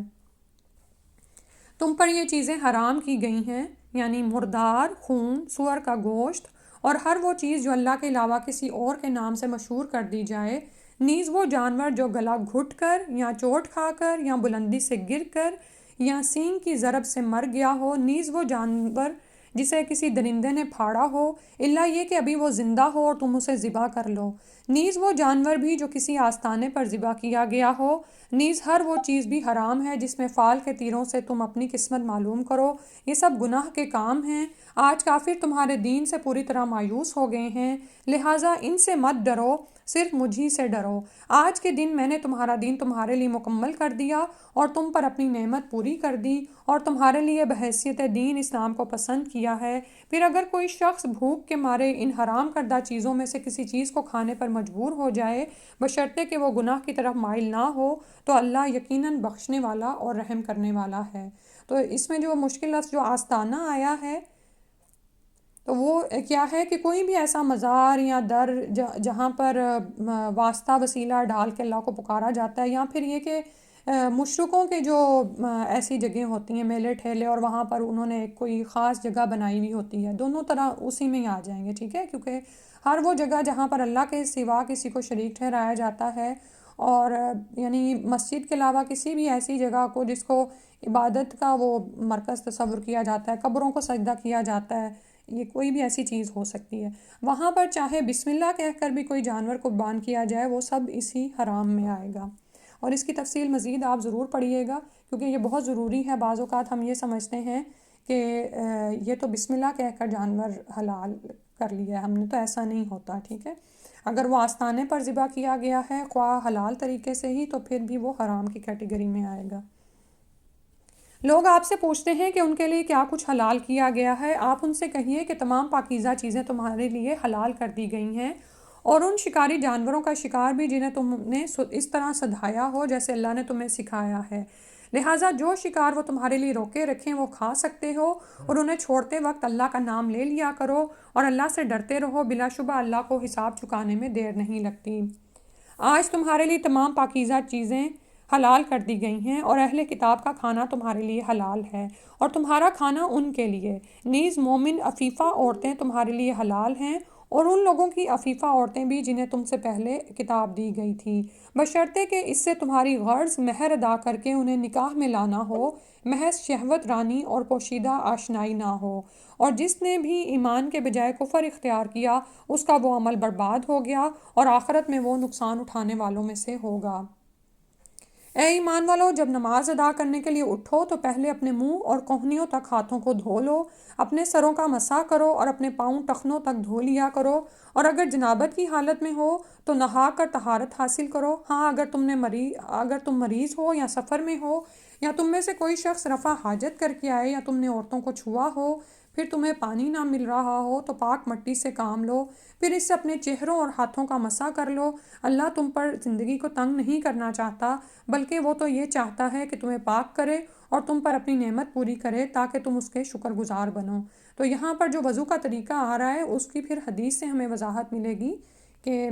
A: تم پر یہ چیزیں حرام کی گئی ہیں، یعنی مردار، خون، سور کا گوشت، اور ہر وہ چیز جو اللہ کے علاوہ کسی اور کے نام سے مشہور کر دی جائے، نیز وہ جانور جو گلا گھٹ کر یا چوٹ کھا کر یا بلندی سے گر کر یا سینگ کی ضرب سے مر گیا ہو، نیز وہ جانور جسے کسی درندے نے پھاڑا ہو، الا یہ کہ ابھی وہ زندہ ہو اور تم اسے ذبح کر لو، نیز وہ جانور بھی جو کسی آستانے پر ذبح کیا گیا ہو، نیز ہر وہ چیز بھی حرام ہے جس میں فال کے تیروں سے تم اپنی قسمت معلوم کرو، یہ سب گناہ کے کام ہیں۔ آج کافر تمہارے دین سے پوری طرح مایوس ہو گئے ہیں، لہٰذا ان سے مت ڈرو، صرف مجھی سے ڈرو۔ آج کے دن میں نے تمہارا دین تمہارے لیے مکمل کر دیا اور تم پر اپنی نعمت پوری کر دی، اور تمہارے لیے بحیثیت دین اسلام کو پسند کیا ہے۔ پھر اگر کوئی شخص بھوک کے مارے ان حرام کردہ چیزوں میں سے کسی چیز کو کھانے پر مجبور ہو جائے، بشرطے کہ وہ گناہ کی طرف مائل نہ ہو، تو اللہ یقیناً بخشنے والا اور رحم کرنے والا ہے۔ تو اس میں جو مشکل لفظ جو آستانہ آیا ہے تو وہ کیا ہے کہ کوئی بھی ایسا مزار یا در جہاں پر واسطہ وسیلہ ڈال کے اللہ کو پکارا جاتا ہے، یا پھر یہ کہ مشرکوں کے جو ایسی جگہیں ہوتی ہیں میلے ٹھیلے، اور وہاں پر انہوں نے کوئی خاص جگہ بنائی ہوئی ہوتی ہے، دونوں طرح اسی میں ہی آ جائیں گے، ٹھیک ہے، کیونکہ ہر وہ جگہ جہاں پر اللہ کے سوا کسی کو شریک ٹھہرایا جاتا ہے، اور یعنی مسجد کے علاوہ کسی بھی ایسی جگہ کو جس کو عبادت کا وہ مرکز تصور کیا جاتا ہے، قبروں کو سجدہ کیا جاتا ہے، یہ کوئی بھی ایسی چیز ہو سکتی ہے، وہاں پر چاہے بسم اللہ کہہ کر بھی کوئی جانور قربان کیا جائے، وہ سب اسی حرام میں آئے گا۔ اور اس کی تفصیل مزید آپ ضرور پڑھیے گا، کیونکہ یہ بہت ضروری ہے۔ بعض اوقات ہم یہ سمجھتے ہیں کہ یہ تو بسم اللہ کہہ کر جانور حلال کر لیا ہے ہم نے، تو ایسا نہیں ہوتا، ٹھیک ہے۔ اگر وہ آستانے پر ذبح کیا گیا ہے خواہ حلال طریقے سے ہی، تو پھر بھی وہ حرام کی کیٹیگری میں آئے گا۔ لوگ آپ سے پوچھتے ہیں کہ ان کے لیے کیا کچھ حلال کیا گیا ہے، آپ ان سے کہیے کہ تمام پاکیزہ چیزیں تمہارے لیے حلال کر دی گئی ہیں، اور ان شکاری جانوروں کا شکار بھی جنہیں تم نے اس طرح سدھایا ہو جیسے اللہ نے تمہیں سکھایا ہے، لہٰذا جو شکار وہ تمہارے لیے روکے رکھیں وہ کھا سکتے ہو، اور انہیں چھوڑتے وقت اللہ کا نام لے لیا کرو، اور اللہ سے ڈرتے رہو، بلا شبہ اللہ کو حساب چکانے میں دیر نہیں لگتی۔ آج تمہارے لیے تمام پاکیزہ چیزیں حلال کر دی گئی ہیں، اور اہل کتاب کا کھانا تمہارے لیے حلال ہے، اور تمہارا کھانا ان کے لیے، نیز مومن عفیفہ عورتیں تمہارے لیے حلال ہیں، اور ان لوگوں کی عفیفہ عورتیں بھی جنہیں تم سے پہلے کتاب دی گئی تھی، بشرطے کہ اس سے تمہاری غرض مہر ادا کر کے انہیں نکاح میں لانا ہو، محض شہوت رانی اور پوشیدہ آشنائی نہ ہو، اور جس نے بھی ایمان کے بجائے کفر اختیار کیا اس کا وہ عمل برباد ہو گیا، اور آخرت میں وہ نقصان اٹھانے والوں میں سے ہوگا۔ اے ایمان والو، جب نماز ادا کرنے کے لیے اٹھو تو پہلے اپنے منہ اور کوہنیوں تک ہاتھوں کو دھو لو، اپنے سروں کا مسح کرو اور اپنے پاؤں ٹخنوں تک دھو لیا کرو، اور اگر جنابت کی حالت میں ہو تو نہا کر طہارت حاصل کرو۔ ہاں، اگر تم مریض ہو یا سفر میں ہو، یا تم میں سے کوئی شخص رفع حاجت کر کے آئے، یا تم نے عورتوں کو چھوا ہو، پھر تمہیں پانی نہ مل رہا ہو، تو پاک مٹی سے کام لو، پھر اس سے اپنے چہروں اور ہاتھوں کا مسح کر لو۔ اللہ تم پر زندگی کو تنگ نہیں کرنا چاہتا، بلکہ وہ تو یہ چاہتا ہے کہ تمہیں پاک کرے اور تم پر اپنی نعمت پوری کرے تاکہ تم اس کے شکر گزار بنو۔ تو یہاں پر جو وضو کا طریقہ آ رہا ہے اس کی پھر حدیث سے ہمیں وضاحت ملے گی کہ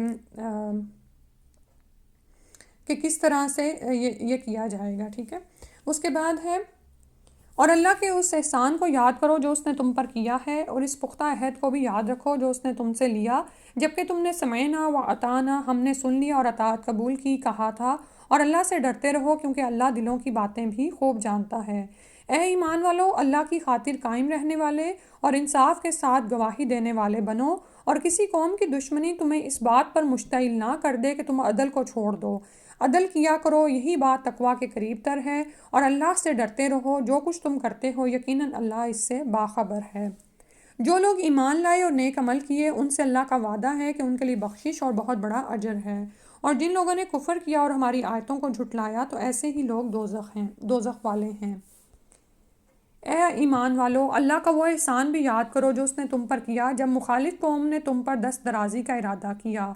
A: کس طرح سے یہ کیا جائے گا، ٹھیک ہے۔ اس کے بعد ہے، اور اللہ کے اس احسان کو یاد کرو جو اس نے تم پر کیا ہے، اور اس پختہ عہد کو بھی یاد رکھو جو اس نے تم سے لیا، جبکہ تم نے سمعنا و اطعنا، ہم نے سن لیا اور اطاعت قبول کی، کہا تھا، اور اللہ سے ڈرتے رہو کیونکہ اللہ دلوں کی باتیں بھی خوب جانتا ہے۔ اے ایمان والو، اللہ کی خاطر قائم رہنے والے اور انصاف کے ساتھ گواہی دینے والے بنو، اور کسی قوم کی دشمنی تمہیں اس بات پر مشتعل نہ کر دے کہ تم عدل کو چھوڑ دو۔ عدل کیا کرو، یہی بات تقویٰ کے قریب تر ہے، اور اللہ سے ڈرتے رہو، جو کچھ تم کرتے ہو یقیناً اللہ اس سے باخبر ہے۔ جو لوگ ایمان لائے اور نیک عمل کیے ان سے اللہ کا وعدہ ہے کہ ان کے لیے بخشش اور بہت بڑا اجر ہے، اور جن لوگوں نے کفر کیا اور ہماری آیتوں کو جھٹلایا تو ایسے ہی لوگ دوزخ والے ہیں۔ اے ایمان والو، اللہ کا وہ احسان بھی یاد کرو جو اس نے تم پر کیا جب مخالف قوم نے تم پر دست درازی کا ارادہ کیا،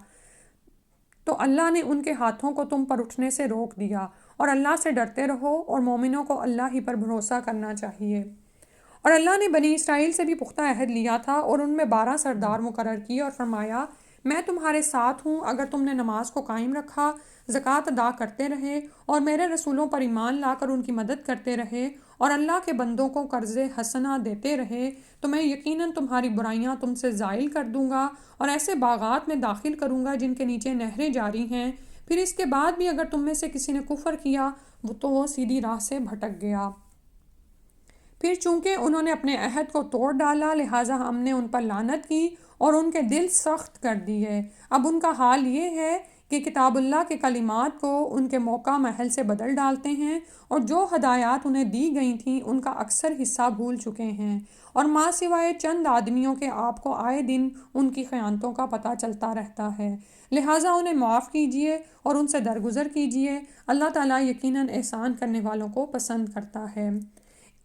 A: تو اللہ نے ان کے ہاتھوں کو تم پر اٹھنے سے روک دیا، اور اللہ سے ڈرتے رہو، اور مومنوں کو اللہ ہی پر بھروسہ کرنا چاہیے۔ اور اللہ نے بنی اسرائیل سے بھی پختہ عہد لیا تھا، اور ان میں 12 سردار مقرر کیے، اور فرمایا، میں تمہارے ساتھ ہوں اگر تم نے نماز کو قائم رکھا، زکوٰۃ ادا کرتے رہے، اور میرے رسولوں پر ایمان لا کر ان کی مدد کرتے رہے، اور اللہ کے بندوں کو قرض حسنہ دیتے رہے، تو میں یقیناً تمہاری برائیاں تم سے زائل کر دوں گا، اور ایسے باغات میں داخل کروں گا جن کے نیچے نہریں جاری ہیں۔ پھر اس کے بعد بھی اگر تم میں سے کسی نے کفر کیا تو وہ سیدھی راہ سے بھٹک گیا۔ پھر چونکہ انہوں نے اپنے عہد کو توڑ ڈالا، لہٰذا ہم نے ان پر لعنت کی اور ان کے دل سخت کر دیے۔ اب ان کا حال یہ ہے کہ کتاب اللہ کے کلمات کو ان کے موقع محل سے بدل ڈالتے ہیں، اور جو ہدایات انہیں دی گئی تھیں ان کا اکثر حصہ بھول چکے ہیں، اور ماں سوائے چند آدمیوں کے آپ کو آئے دن ان کی خیانتوں کا پتہ چلتا رہتا ہے، لہٰذا انہیں معاف کیجیے اور ان سے درگزر کیجیے، اللہ تعالیٰ یقیناً احسان کرنے والوں کو پسند کرتا ہے۔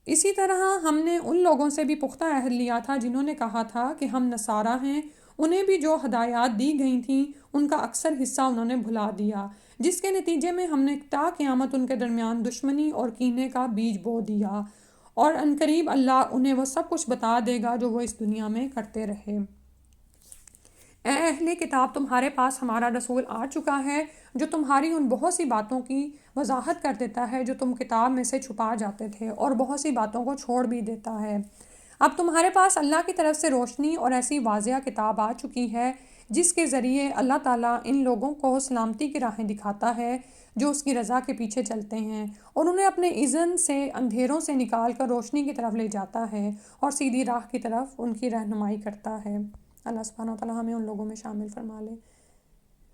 A: اسی طرح ہم نے ان لوگوں سے بھی پختہ عہد لیا تھا جنہوں نے کہا تھا کہ ہم نصارہ ہیں، انہیں بھی جو ہدایات دی گئی تھیں ان کا اکثر حصہ انہوں نے بھلا دیا، جس کے نتیجے میں ہم نے تا قیامت ان کے درمیان دشمنی اور کینے کا بیج بو دیا، اور عنقریب اللہ انہیں وہ سب کچھ بتا دے گا جو وہ اس دنیا میں کرتے رہے۔ اے اہل کتاب، تمہارے پاس ہمارا رسول آ چکا ہے جو تمہاری ان بہت سی باتوں کی وضاحت کر دیتا ہے جو تم کتاب میں سے چھپا جاتے تھے، اور بہت سی باتوں کو چھوڑ بھی دیتا ہے۔ اب تمہارے پاس اللہ کی طرف سے روشنی اور ایسی واضح کتاب آ چکی ہے جس کے ذریعے اللہ تعالیٰ ان لوگوں کو سلامتی کی راہیں دکھاتا ہے جو اس کی رضا کے پیچھے چلتے ہیں، اور انہیں اپنے اذن سے اندھیروں سے نکال کر روشنی کی طرف لے جاتا ہے اور سیدھی راہ کی طرف ان کی رہنمائی کرتا ہے۔ اللہ سبحانہ و تعالیٰ ہمیں ان لوگوں میں شامل فرما لے۔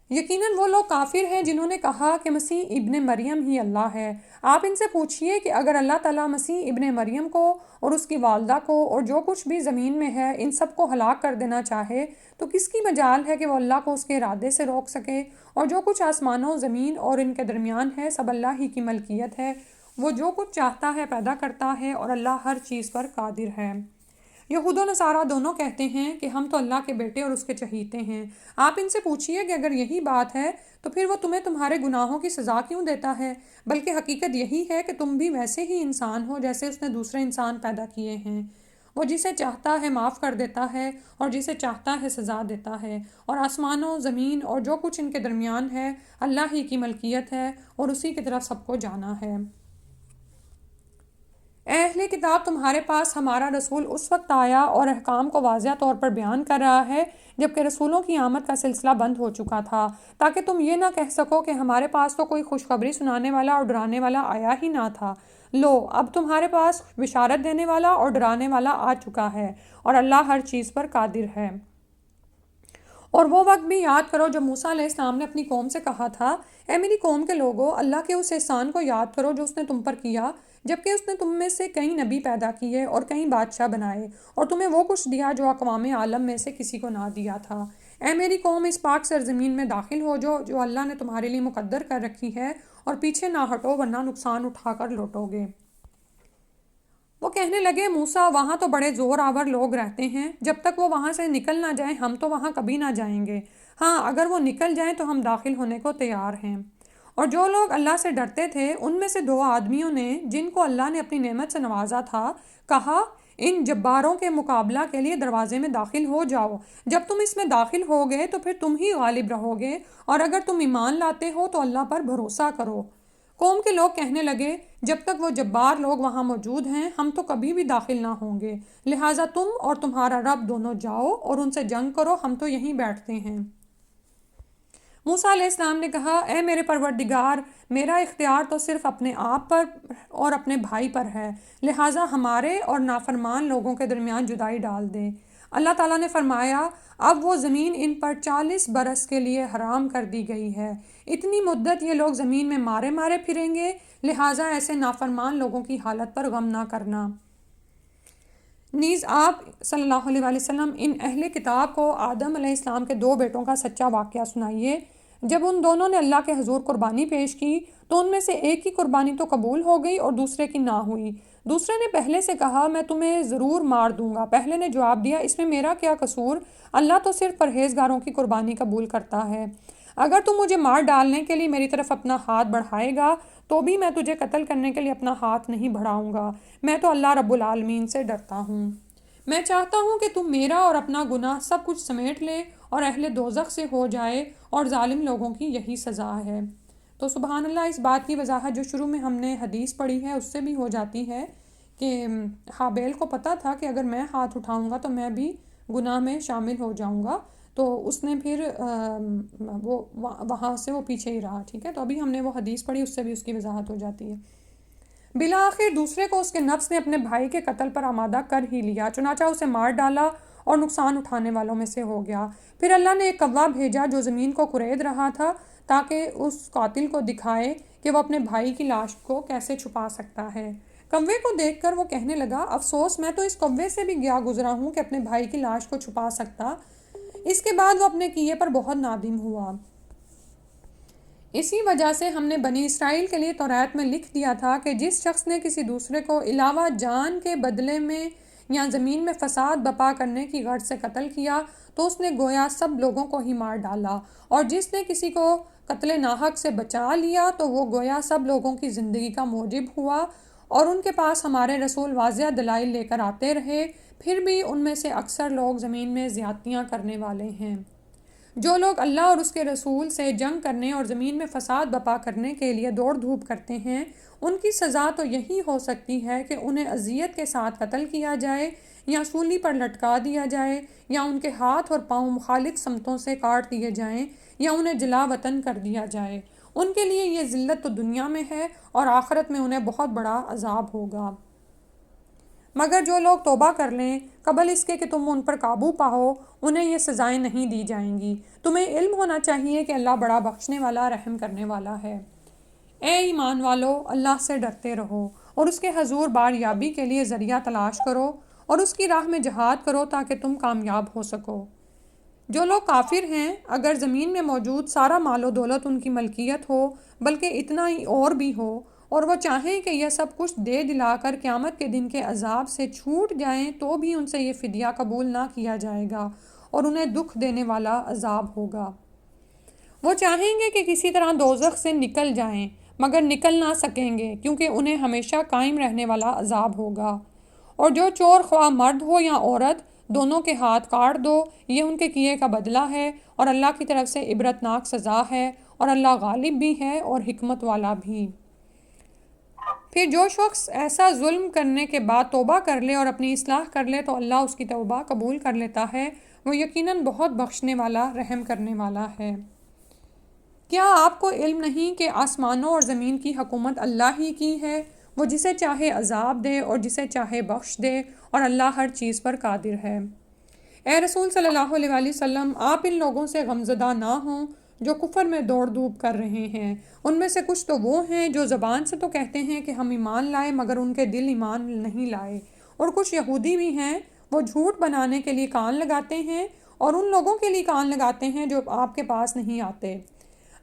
A: یقیناً وہ لوگ کافر ہیں جنہوں نے کہا کہ مسیح ابن مریم ہی اللہ ہے۔ آپ ان سے پوچھئے کہ اگر اللہ تعالیٰ مسیح ابن مریم کو اور اس کی والدہ کو اور جو کچھ بھی زمین میں ہے ان سب کو ہلاک کر دینا چاہے تو کس کی مجال ہے کہ وہ اللہ کو اس کے ارادے سے روک سکے؟ اور جو کچھ آسمانوں، زمین اور ان کے درمیان ہے سب اللہ ہی کی ملکیت ہے۔ وہ جو کچھ چاہتا ہے پیدا کرتا ہے، اور اللہ ہر چیز پر قادر ہے۔ یہود و نصارہ دونوں کہتے ہیں کہ ہم تو اللہ کے بیٹے اور اس کے چہیتے ہیں۔ آپ ان سے پوچھئے کہ اگر یہی بات ہے تو پھر وہ تمہیں تمہارے گناہوں کی سزا کیوں دیتا ہے؟ بلکہ حقیقت یہی ہے کہ تم بھی ویسے ہی انسان ہو جیسے اس نے دوسرے انسان پیدا کیے ہیں۔ وہ جسے چاہتا ہے معاف کر دیتا ہے اور جسے چاہتا ہے سزا دیتا ہے، اور آسمانوں، زمین اور جو کچھ ان کے درمیان ہے اللہ ہی کی ملکیت ہے اور اسی کی طرف سب کو جانا ہے۔ اے اہل کتاب، تمہارے پاس ہمارا رسول اس وقت آیا اور احکام کو واضح طور پر بیان کر رہا ہے جبکہ رسولوں کی آمد کا سلسلہ بند ہو چکا تھا، تاکہ تم یہ نہ کہہ سکو کہ ہمارے پاس تو کوئی خوشخبری سنانے والا اور ڈرانے والا آیا ہی نہ تھا۔ لو، اب تمہارے پاس بشارت دینے والا اور ڈرانے والا آ چکا ہے، اور اللہ ہر چیز پر قادر ہے۔ اور وہ وقت بھی یاد کرو جب موسیٰ علیہ السلام نے اپنی قوم سے کہا تھا، اے میری قوم کے لوگو، اللہ کے اس احسان کو یاد کرو جو اس نے تم پر کیا، جبکہ اس نے تم میں سے کئی نبی پیدا کیے اور کئی بادشاہ بنائے، اور تمہیں وہ کچھ دیا جو اقوام عالم میں سے کسی کو نہ دیا تھا۔ اے میری قوم، اس پاک سرزمین میں داخل ہو جو اللہ نے تمہارے لیے مقدر کر رکھی ہے، اور پیچھے نہ ہٹو ورنہ نقصان اٹھا کر لوٹو گے۔ وہ کہنے لگے، موسیٰ، وہاں تو بڑے زور آور لوگ رہتے ہیں، جب تک وہ وہاں سے نکل نہ جائیں ہم تو وہاں کبھی نہ جائیں گے۔ ہاں، اگر وہ نکل جائیں تو ہم داخل ہونے کو تیار ہیں۔ اور جو لوگ اللہ سے ڈرتے تھے ان میں سے دو آدمیوں نے جن کو اللہ نے اپنی نعمت سے نوازا تھا کہا، ان جباروں کے مقابلہ کے لیے دروازے میں داخل ہو جاؤ۔ جب تم اس میں داخل ہوگے تو پھر تم ہی غالب رہو گے، اور اگر تم ایمان لاتے ہو تو اللہ پر بھروسہ کرو۔ قوم کے لوگ کہنے لگے، جب تک وہ جبار لوگ وہاں موجود ہیں ہم تو کبھی بھی داخل نہ ہوں گے، لہٰذا تم اور تمہارا رب دونوں جاؤ اور ان سے جنگ کرو، ہم تو یہیں بیٹھتے ہیں۔ موسیٰ علیہ السلام نے کہا، اے میرے پروردگار، میرا اختیار تو صرف اپنے آپ پر اور اپنے بھائی پر ہے، لہٰذا ہمارے اور نافرمان لوگوں کے درمیان جدائی ڈال دے۔ اللہ تعالیٰ نے فرمایا، اب وہ زمین ان پر 40 برس کے لیے حرام کر دی گئی ہے، اتنی مدت یہ لوگ زمین میں مارے مارے پھریں گے، لہٰذا ایسے نافرمان لوگوں کی حالت پر غم نہ کرنا۔ نیز آپ صلی اللہ علیہ وآلہ وسلم ان اہل کتاب کو آدم علیہ السلام کے دو بیٹوں کا سچا واقعہ سنائیے۔ جب ان دونوں نے اللہ کے حضور قربانی پیش کی تو ان میں سے ایک کی قربانی تو قبول ہو گئی اور دوسرے کی نہ ہوئی۔ دوسرے نے پہلے سے کہا، میں تمہیں ضرور مار دوں گا۔ پہلے نے جواب دیا، اس میں میرا کیا قصور؟ اللہ تو صرف پرہیزگاروں کی قربانی قبول کرتا ہے۔ اگر تم مجھے مار ڈالنے کے لیے میری طرف اپنا ہاتھ بڑھائے گا تو بھی میں تجھے قتل کرنے کے لیے اپنا ہاتھ نہیں بڑھاؤں گا۔ میں تو اللہ رب العالمین سے ڈرتا ہوں۔ میں چاہتا ہوں کہ تم میرا اور اپنا گناہ سب کچھ سمیٹ لے اور اہل دوزخ سے ہو جائے، اور ظالم لوگوں کی یہی سزا ہے۔ تو سبحان اللہ، اس بات کی وضاحت جو شروع میں ہم نے حدیث پڑھی ہے اس سے بھی ہو جاتی ہے کہ حابیل کو پتہ تھا کہ اگر میں ہاتھ اٹھاؤں گا تو میں بھی گناہ میں شامل ہو جاؤں گا، تو اس نے پھر وہ وہاں سے وہ پیچھے ہی رہا۔ ٹھیک ہے، تو ابھی ہم نے وہ حدیث پڑھی، اس سے بھی اس کی وضاحت ہو جاتی ہے۔ بالآخر دوسرے کو اس کے نفس نے اپنے بھائی کے قتل پر آمادہ کر ہی لیا، چنانچہ اسے مار ڈالا اور نقصان اٹھانے والوں میں سے ہو گیا۔ پھر اللہ نے ایک کوا بھیجا جو زمین کو کورید رہا تھا تاکہ اس قاتل کو دکھائے کہ وہ اپنے بھائی کی لاش کو کیسے چھپا سکتا ہے۔ کوے کو دیکھ کر وہ کہنے لگا، افسوس، میں تو اس کوے سے بھی گیا گزرا ہوں کہ اپنے بھائی کی لاش کو چھپا سکتا۔ اس کے بعد وہ اپنے کیے پر بہت نادم ہوا۔ اسی وجہ سے ہم نے بنی اسرائیل کے لیے توریت میں لکھ دیا تھا کہ جس شخص نے کسی دوسرے کو علاوہ جان کے بدلے میں یا زمین میں فساد بپا کرنے کی غرض سے قتل کیا تو اس نے گویا سب لوگوں کو ہی مار ڈالا، اور جس نے کسی کو قتل ناحق سے بچا لیا تو وہ گویا سب لوگوں کی زندگی کا موجب ہوا۔ اور ان کے پاس ہمارے رسول واضح دلائل لے کر آتے رہے، پھر بھی ان میں سے اکثر لوگ زمین میں زیادتیاں کرنے والے ہیں۔ جو لوگ اللہ اور اس کے رسول سے جنگ کرنے اور زمین میں فساد برپا کرنے کے لیے دوڑ دھوپ کرتے ہیں، ان کی سزا تو یہی ہو سکتی ہے کہ انہیں اذیت کے ساتھ قتل کیا جائے، یا سولی پر لٹکا دیا جائے، یا ان کے ہاتھ اور پاؤں مخالف سمتوں سے کاٹ دیے جائیں، یا انہیں جلا وطن کر دیا جائے۔ ان کے لیے یہ ذلت تو دنیا میں ہے، اور آخرت میں انہیں بہت بڑا عذاب ہوگا۔ مگر جو لوگ توبہ کر لیں قبل اس کے کہ تم ان پر قابو پاؤ، انہیں یہ سزائیں نہیں دی جائیں گی۔ تمہیں علم ہونا چاہیے کہ اللہ بڑا بخشنے والا، رحم کرنے والا ہے۔ اے ایمان والو، اللہ سے ڈرتے رہو اور اس کے حضور باریابی کے لیے ذریعہ تلاش کرو، اور اس کی راہ میں جہاد کرو تاکہ تم کامیاب ہو سکو۔ جو لوگ کافر ہیں، اگر زمین میں موجود سارا مال و دولت ان کی ملکیت ہو، بلکہ اتنا ہی اور بھی ہو، اور وہ چاہیں کہ یہ سب کچھ دے دلا کر قیامت کے دن کے عذاب سے چھوٹ جائیں، تو بھی ان سے یہ فدیہ قبول نہ کیا جائے گا اور انہیں دکھ دینے والا عذاب ہوگا۔ وہ چاہیں گے کہ کسی طرح دوزخ سے نکل جائیں، مگر نکل نہ سکیں گے، کیونکہ انہیں ہمیشہ قائم رہنے والا عذاب ہوگا۔ اور جو چور خواہ مرد ہو یا عورت، دونوں کے ہاتھ کاٹ دو، یہ ان کے کیے کا بدلہ ہے، اور اللہ کی طرف سے عبرتناک سزا ہے، اور اللہ غالب بھی ہے اور حکمت والا بھی۔ پھر جو شخص ایسا ظلم کرنے کے بعد توبہ کر لے اور اپنی اصلاح کر لے تو اللہ اس کی توبہ قبول کر لیتا ہے، وہ یقیناً بہت بخشنے والا، رحم کرنے والا ہے۔ کیا آپ کو علم نہیں کہ آسمانوں اور زمین کی حکومت اللہ ہی کی ہے؟ وہ جسے چاہے عذاب دے اور جسے چاہے بخش دے، اور اللہ ہر چیز پر قادر ہے۔ اے رسول صلی اللہ علیہ وآلہ وسلم، آپ ان لوگوں سے غمزدہ نہ ہوں جو کفر میں دوڑ دھوپ کر رہے ہیں۔ ان میں سے کچھ تو وہ ہیں جو زبان سے تو کہتے ہیں کہ ہم ایمان لائے، مگر ان کے دل ایمان نہیں لائے، اور کچھ یہودی بھی ہیں، وہ جھوٹ بنانے کے لیے کان لگاتے ہیں، اور ان لوگوں کے لیے کان لگاتے ہیں جو آپ کے پاس نہیں آتے۔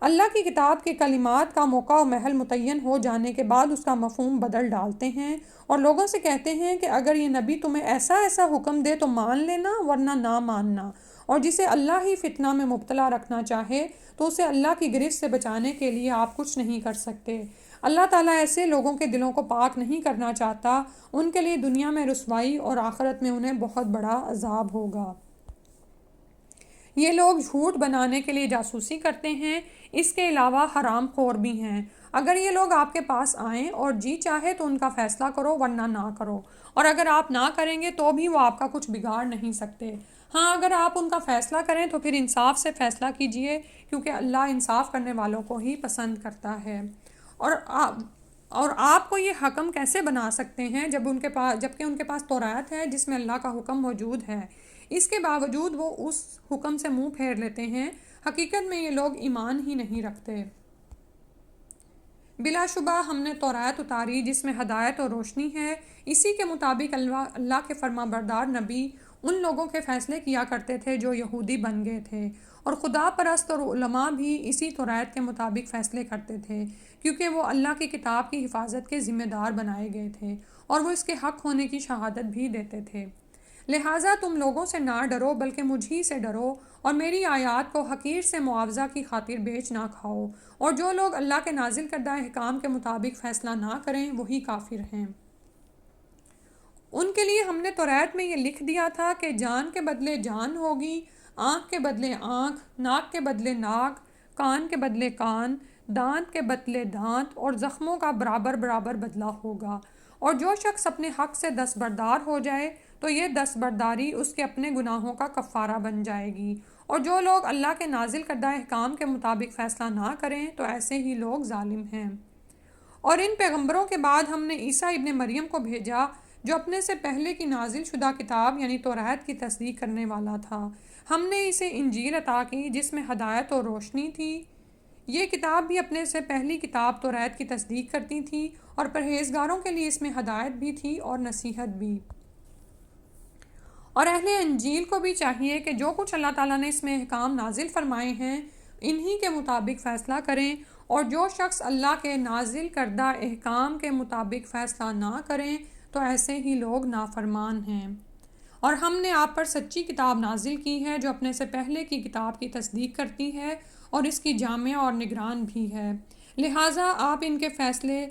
A: اللہ کی کتاب کے کلمات کا موقع و محل متعین ہو جانے کے بعد اس کا مفہوم بدل ڈالتے ہیں، اور لوگوں سے کہتے ہیں کہ اگر یہ نبی تمہیں ایسا ایسا حکم دے تو مان لینا، ورنہ نہ ماننا، اور جسے اللہ ہی فتنہ میں مبتلا رکھنا چاہے تو اسے اللہ کی گرفت سے بچانے کے لیے آپ کچھ نہیں کر سکتے۔ اللہ تعالیٰ ایسے لوگوں کے دلوں کو پاک نہیں کرنا چاہتا، ان کے لیے دنیا میں رسوائی اور آخرت میں انہیں بہت بڑا عذاب ہوگا۔ یہ لوگ جھوٹ بنانے کے لیے جاسوسی کرتے ہیں، اس کے علاوہ حرام خور بھی ہیں۔ اگر یہ لوگ آپ کے پاس آئیں اور جی چاہے تو ان کا فیصلہ کرو، ورنہ نہ کرو، اور اگر آپ نہ کریں گے تو بھی وہ آپ کا کچھ بگاڑ نہیں سکتے۔ ہاں، اگر آپ ان کا فیصلہ کریں تو پھر انصاف سے فیصلہ کیجئے، کیونکہ اللہ انصاف کرنے والوں کو ہی پسند کرتا ہے۔ اور آپ کو یہ حکم کیسے بنا سکتے ہیں جبکہ ان کے پاس تورات ہے جس میں اللہ کا حکم موجود ہے؟ اس کے باوجود وہ اس حکم سے منہ پھیر لیتے ہیں۔ حقیقت میں یہ لوگ ایمان ہی نہیں رکھتے۔ بلا شبہ ہم نے تورات اتاری جس میں ہدایت اور روشنی ہے، اسی کے مطابق اللہ کے فرما بردار نبی ان لوگوں کے فیصلے کیا کرتے تھے جو یہودی بن گئے تھے، اور خدا پرست اور علماء بھی اسی تورات کے مطابق فیصلے کرتے تھے، کیونکہ وہ اللہ کی کتاب کی حفاظت کے ذمہ دار بنائے گئے تھے، اور وہ اس کے حق ہونے کی شہادت بھی دیتے تھے۔ لہٰذا تم لوگوں سے نہ ڈرو بلکہ مجھ ہی سے ڈرو، اور میری آیات کو حقیر سے معاوضہ کی خاطر بیچ نہ کھاؤ، اور جو لوگ اللہ کے نازل کردہ احکام کے مطابق فیصلہ نہ کریں وہی کافر ہیں۔ ان کے لیے ہم نے تورات میں یہ لکھ دیا تھا کہ جان کے بدلے جان ہوگی، آنکھ کے بدلے آنکھ، ناک کے بدلے ناک، کان کے بدلے کان، دانت کے بدلے دانت، اور زخموں کا برابر برابر بدلہ ہوگا۔ اور جو شخص اپنے حق سے دستبردار ہو جائے تو یہ دستبرداری اس کے اپنے گناہوں کا کفارہ بن جائے گی، اور جو لوگ اللہ کے نازل کردہ احکام کے مطابق فیصلہ نہ کریں تو ایسے ہی لوگ ظالم ہیں۔ اور ان پیغمبروں کے بعد ہم نے عیسیٰ ابن مریم کو بھیجا جو اپنے سے پہلے کی نازل شدہ کتاب یعنی تورات کی تصدیق کرنے والا تھا۔ ہم نے اسے انجیل عطا کی جس میں ہدایت اور روشنی تھی۔ یہ کتاب بھی اپنے سے پہلی کتاب تورات کی تصدیق کرتی تھی، اور پرہیزگاروں کے لیے اس میں ہدایت بھی تھی اور نصیحت بھی۔ اور اہل انجیل کو بھی چاہیے کہ جو کچھ اللہ تعالیٰ نے اس میں احکام نازل فرمائے ہیں انہی کے مطابق فیصلہ کریں، اور جو شخص اللہ کے نازل کردہ احکام کے مطابق فیصلہ نہ کریں تو ایسے ہی لوگ نافرمان ہیں۔ اور ہم نے آپ پر سچی کتاب نازل کی ہے جو اپنے سے پہلے کی کتاب کی تصدیق کرتی ہے اور اس کی جامع اور نگران بھی ہے، لہٰذا آپ ان کے فیصلے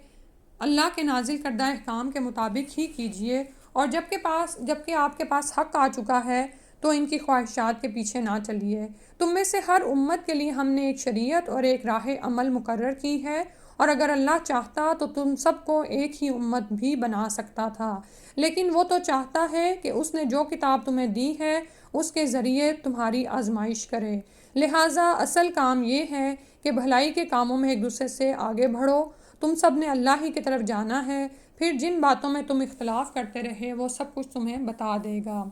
A: اللہ کے نازل کردہ احکام کے مطابق ہی کیجیے، اور جبکہ آپ کے پاس حق آ چکا ہے تو ان کی خواہشات کے پیچھے نہ چلیے۔ تم میں سے ہر امت کے لیے ہم نے ایک شریعت اور ایک راہ عمل مقرر کی ہے، اور اگر اللہ چاہتا تو تم سب کو ایک ہی امت بھی بنا سکتا تھا، لیکن وہ تو چاہتا ہے کہ اس نے جو کتاب تمہیں دی ہے اس کے ذریعے تمہاری آزمائش کرے۔ لہٰذا اصل کام یہ ہے کہ بھلائی کے کاموں میں ایک دوسرے سے آگے بڑھو۔ تم سب نے اللہ ہی کی طرف جانا ہے، پھر جن باتوں میں تم اختلاف کرتے رہے وہ سب کچھ تمہیں بتا دے گا۔